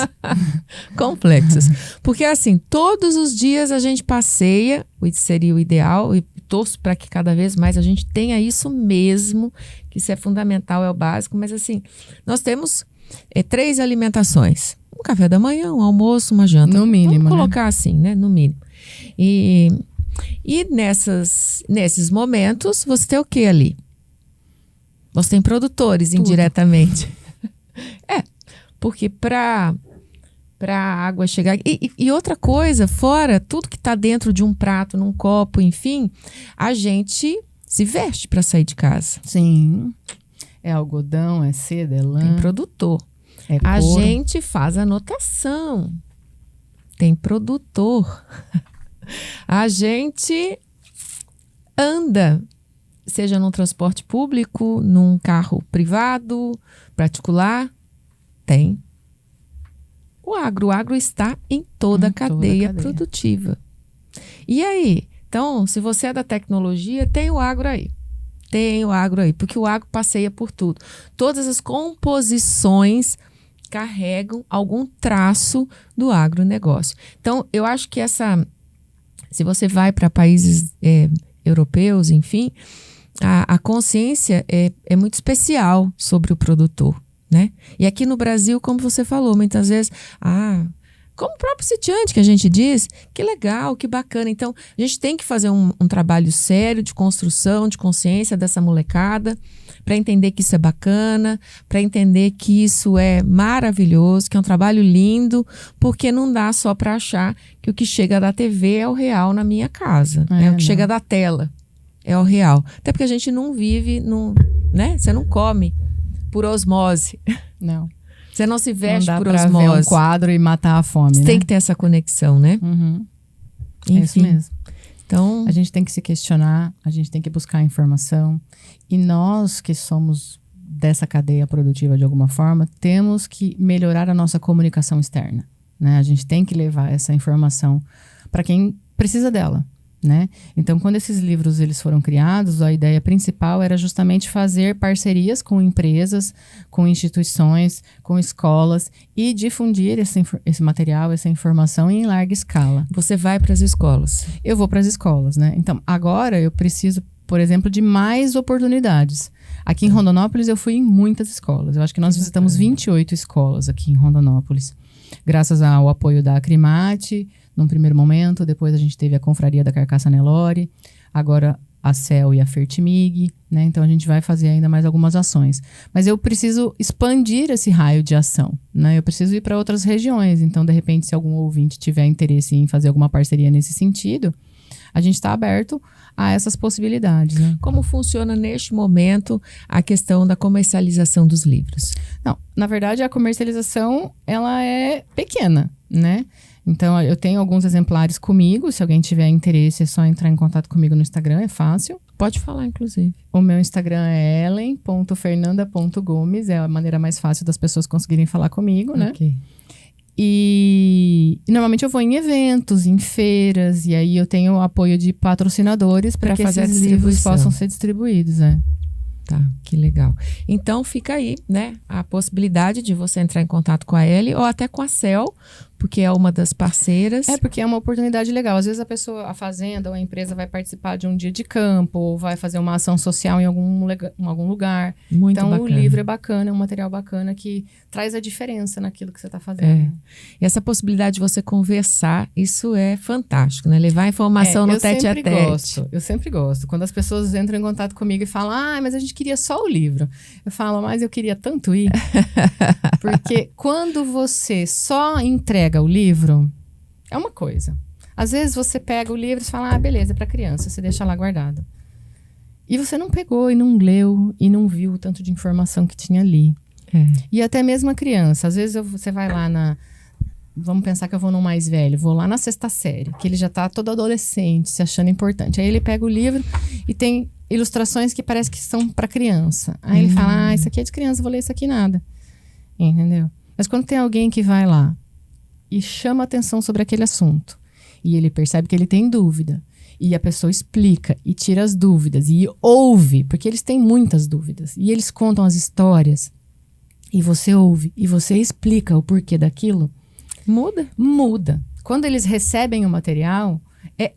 Complexos. Porque assim, todos os dias a gente passeia, seria o ideal, e torço para que cada vez mais a gente tenha isso mesmo, que isso é fundamental, é o básico, mas assim, nós temos 3 alimentações. Um café da manhã, um almoço, uma janta. No mínimo, vamos colocar assim, né? No mínimo. E nesses momentos, você tem o que ali? Você tem produtores, indiretamente. Porque para para a água chegar. E outra coisa, fora tudo que está dentro de um prato, num copo, enfim, a gente se veste para sair de casa. Sim. É algodão, é seda, é lã. Tem produtor. É A couro. gente faz anotação. Tem produtor. A gente anda, seja num transporte público, num carro privado, particular, tem. O agro está em toda a cadeia produtiva. E aí? Então, se você é da tecnologia, tem o agro aí. Tem o agro aí, porque o agro passeia por tudo. Todas as composições carregam algum traço do agronegócio. Então, eu acho que se você vai para países europeus, enfim, a consciência é muito especial sobre o produtor, né? E aqui no Brasil, como você falou, muitas vezes, como o próprio sitiante que a gente diz, que legal, que bacana. Então, a gente tem que fazer um trabalho sério de construção, de consciência dessa molecada, para entender que isso é bacana, para entender que isso é maravilhoso, que é um trabalho lindo, porque não dá só para achar que o que chega da TV é o real na minha casa. O que chega da tela é o real. Até porque a gente não vive, né? Você não come por osmose. Não. Você não se veste não dá por pra osmose. Ver um quadro e matar a fome, Você tem que ter essa conexão, né? Uhum. Enfim. É isso mesmo. Então, a gente tem que se questionar, a gente tem que buscar informação. E nós que somos dessa cadeia produtiva de alguma forma, temos que melhorar a nossa comunicação externa, né? A gente tem que levar essa informação para quem precisa dela, né? Então, quando esses livros eles foram criados, a ideia principal era justamente fazer parcerias com empresas, com instituições, com escolas e difundir esse material, essa informação em larga escala. Você vai para as escolas? Eu vou para as escolas, né? Então, agora eu preciso, por exemplo, de mais oportunidades. Aqui em Rondonópolis eu fui em muitas escolas. Eu acho que nós visitamos 28 escolas aqui em Rondonópolis. Graças ao apoio da Acrimate, num primeiro momento, depois a gente teve a Confraria da Carcaça Nelore, agora a CEL e a Fertimig, né? Então a gente vai fazer ainda mais algumas ações. Mas eu preciso expandir esse raio de ação, né? Eu preciso ir para outras regiões. Então, de repente, se algum ouvinte tiver interesse em fazer alguma parceria nesse sentido, a gente está aberto a essas possibilidades, né? Como funciona neste momento a questão da comercialização dos livros? Não, na verdade a comercialização ela é pequena, né? Então eu tenho alguns exemplares comigo, se alguém tiver interesse é só entrar em contato comigo no Instagram, é fácil. Pode falar, inclusive. O meu Instagram é ellen.fernanda.gomes, é a maneira mais fácil das pessoas conseguirem falar comigo, né? Ok. E normalmente eu vou em eventos, em feiras, e aí eu tenho o apoio de patrocinadores para que esses livros possam ser distribuídos, né? Tá, que legal. Então fica aí, né, a possibilidade de você entrar em contato com a Ellie ou até com a CEL, porque é uma das parceiras. É, porque é uma oportunidade legal. Às vezes a fazenda ou a empresa vai participar de um dia de campo, ou vai fazer uma ação social em algum lugar. Muito então, bacana. O livro é bacana, é um material bacana que traz a diferença naquilo que você está fazendo. É. E essa possibilidade de você conversar, isso é fantástico, né? Levar a informação no tete-a-tete. Eu sempre gosto. Quando as pessoas entram em contato comigo e falam, mas a gente queria só o livro. Eu falo, mas eu queria tanto ir. Porque quando você só entrega o livro, é uma coisa. Às vezes você pega o livro e fala, beleza, é para criança, você deixa lá guardado. E você não pegou e não leu e não viu o tanto de informação que tinha ali. É. E até mesmo a criança. Às vezes você vai lá vamos pensar que eu vou no mais velho, vou lá na 6ª série, que ele já tá todo adolescente, se achando importante. Aí ele pega o livro e tem ilustrações que parece que são para criança. Aí ele fala, isso aqui é de criança, vou ler isso aqui nada. Entendeu? Mas quando tem alguém que vai lá e chama atenção sobre aquele assunto, e ele percebe que ele tem dúvida, e a pessoa explica e tira as dúvidas, e ouve, porque eles têm muitas dúvidas, e eles contam as histórias, e você ouve, e você explica o porquê daquilo, muda. Quando eles recebem o material, é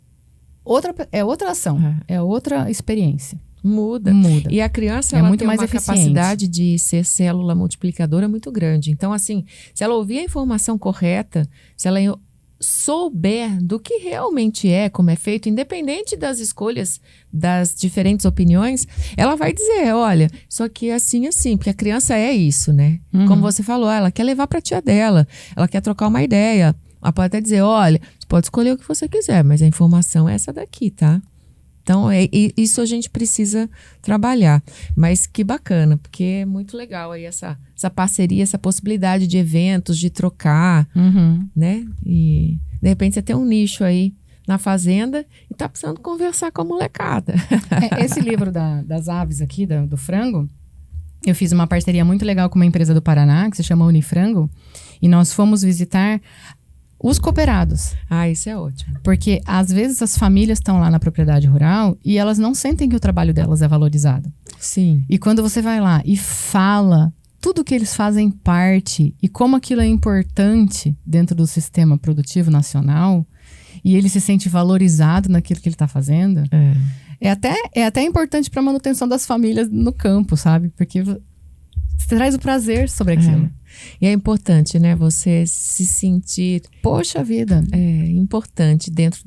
outra ação, é outra experiência. Muda. E a criança ela muito tem mais uma capacidade de ser célula multiplicadora muito grande. Então, assim, se ela ouvir a informação correta, se ela souber do que realmente é, como é feito, independente das escolhas, das diferentes opiniões, ela vai dizer, olha, isso aqui é assim, assim, porque a criança é isso, né? Como você falou, ela quer levar para a tia dela, ela quer trocar uma ideia. Ela pode até dizer, olha, você pode escolher o que você quiser, mas a informação é essa daqui, tá? Então, isso a gente precisa trabalhar. Mas que bacana, porque é muito legal aí essa parceria, essa possibilidade de eventos, de trocar, né? E, de repente, você tem um nicho aí na fazenda e tá precisando conversar com a molecada. Esse livro das aves aqui, do frango, eu fiz uma parceria muito legal com uma empresa do Paraná, que se chama Unifrango, e nós fomos visitar os cooperados. Ah, isso é ótimo. Porque, às vezes, as famílias estão lá na propriedade rural e elas não sentem que o trabalho delas é valorizado. Sim. E quando você vai lá e fala tudo que eles fazem parte e como aquilo é importante dentro do sistema produtivo nacional, e ele se sente valorizado naquilo que ele está fazendo, é até importante para a manutenção das famílias no campo, sabe? Porque você traz o prazer sobre aquilo. E é importante, né? Você se sentir... Poxa vida! É importante dentro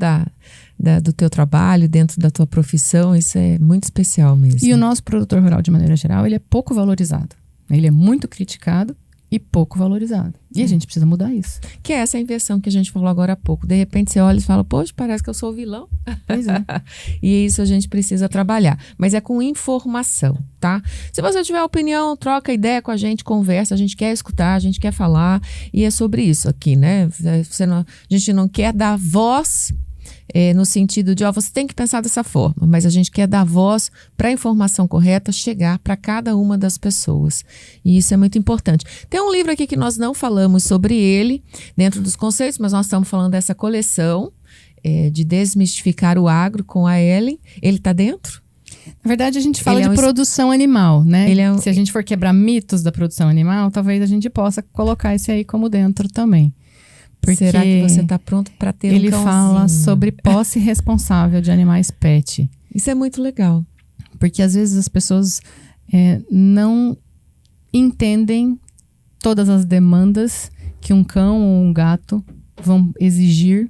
do teu trabalho, dentro da tua profissão. Isso é muito especial mesmo. E o nosso produtor rural, de maneira geral, ele é pouco valorizado. Ele é muito criticado e pouco valorizado. E a gente precisa mudar isso. Que é essa inversão que a gente falou agora há pouco. De repente você olha e fala, poxa, parece que eu sou o vilão. Pois é. E isso a gente precisa trabalhar. Mas é com informação, tá? Se você tiver opinião, troca ideia com a gente, conversa. A gente quer escutar, a gente quer falar. E é sobre isso aqui, né? A gente não quer dar voz... no sentido de, você tem que pensar dessa forma, mas a gente quer dar voz para a informação correta chegar para cada uma das pessoas. E isso é muito importante. Tem um livro aqui que nós não falamos sobre ele, dentro dos conceitos, mas nós estamos falando dessa coleção de Desmistificar o Agro com a Ellen. Ele está dentro? Na verdade, a gente fala de produção animal, né? Se a gente for quebrar mitos da produção animal, talvez a gente possa colocar esse aí como dentro também. Porque será que você está pronto para ter um cãozinho? Ele fala sobre posse responsável de animais pet. Isso é muito legal. Porque às vezes as pessoas não entendem todas as demandas que um cão ou um gato vão exigir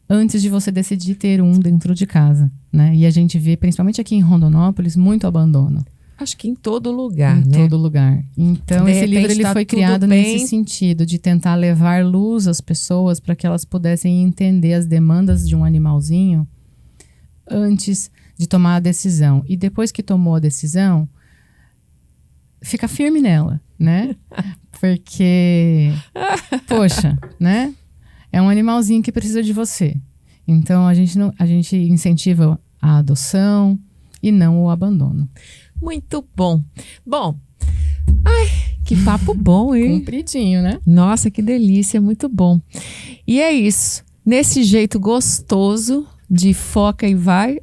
antes de você decidir ter um dentro de casa, né? E a gente vê, principalmente aqui em Rondonópolis, muito abandono. Acho que em todo lugar, né? Em todo lugar. Então, esse livro ele foi criado nesse sentido, de tentar levar luz às pessoas para que elas pudessem entender as demandas de um animalzinho antes de tomar a decisão. E depois que tomou a decisão, fica firme nela, né? Porque, poxa, né? É um animalzinho que precisa de você. Então, a gente incentiva a adoção e não o abandono. Muito bom. Bom, que papo bom, hein? Compridinho, né? Nossa, que delícia, muito bom. E é isso. Nesse jeito gostoso de foca e vai,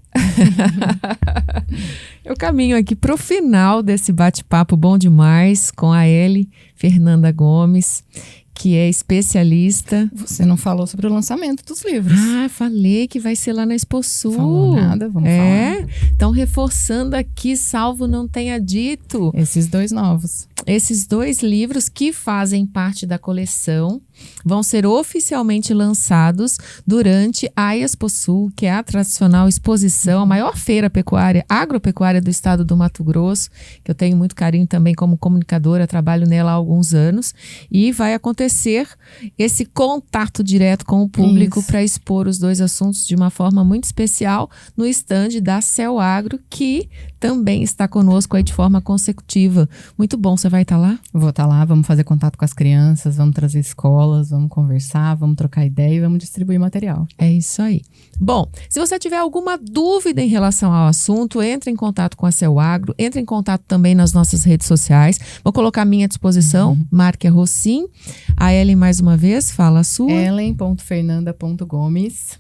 eu caminho aqui para o final desse bate-papo bom demais com a Ellen Fernanda Gomes, que é especialista. Você não falou sobre o lançamento dos livros. Falei que vai ser lá na Exposul. Falou nada, vamos falar. Então, reforçando aqui, salvo não tenha dito. Esses 2 novos. Esses 2 livros que fazem parte da coleção vão ser oficialmente lançados durante a Exposul, que é a tradicional exposição, a maior feira agropecuária do estado do Mato Grosso, que eu tenho muito carinho também como comunicadora, trabalho nela há alguns anos, e vai acontecer esse contato direto com o público para expor os 2 assuntos de uma forma muito especial no stand da Cel Agro, que também está conosco aí de forma consecutiva. Muito bom, você vai estar lá? Vou estar lá, vamos fazer contato com as crianças, vamos trazer escolas, vamos conversar, vamos trocar ideia e vamos distribuir material. É isso aí. Bom, se você tiver alguma dúvida em relação ao assunto, entre em contato com a Cel Agro, entre em contato também nas nossas redes sociais. Vou colocar à minha disposição, marque a Rossim. A Ellen, mais uma vez, fala a sua. ellen.fernanda.gomes.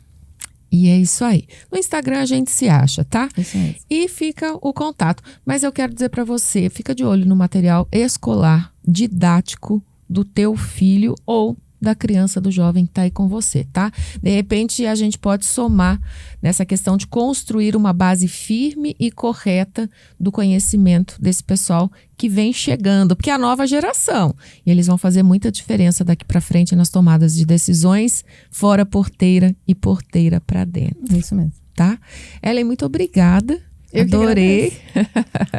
E é isso aí. No Instagram a gente se acha, tá? Isso mesmo. E fica o contato. Mas eu quero dizer para você, fica de olho no material escolar, didático do teu filho ou da criança, do jovem que está aí com você, tá? De repente, a gente pode somar nessa questão de construir uma base firme e correta do conhecimento desse pessoal que vem chegando, porque é a nova geração. E eles vão fazer muita diferença daqui para frente nas tomadas de decisões, fora porteira e porteira para dentro. Isso mesmo. Tá? Ellen, muito obrigada. Adorei.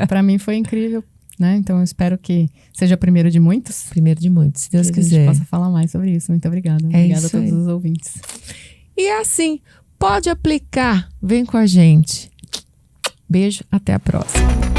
Para mim foi incrível, né? Então eu espero que seja o primeiro de muitos. Primeiro de muitos, se Deus que quiser. A gente possa falar mais sobre isso. Muito obrigada. Obrigada a todos os ouvintes. E é assim, pode aplicar. Vem com a gente. Beijo, até a próxima.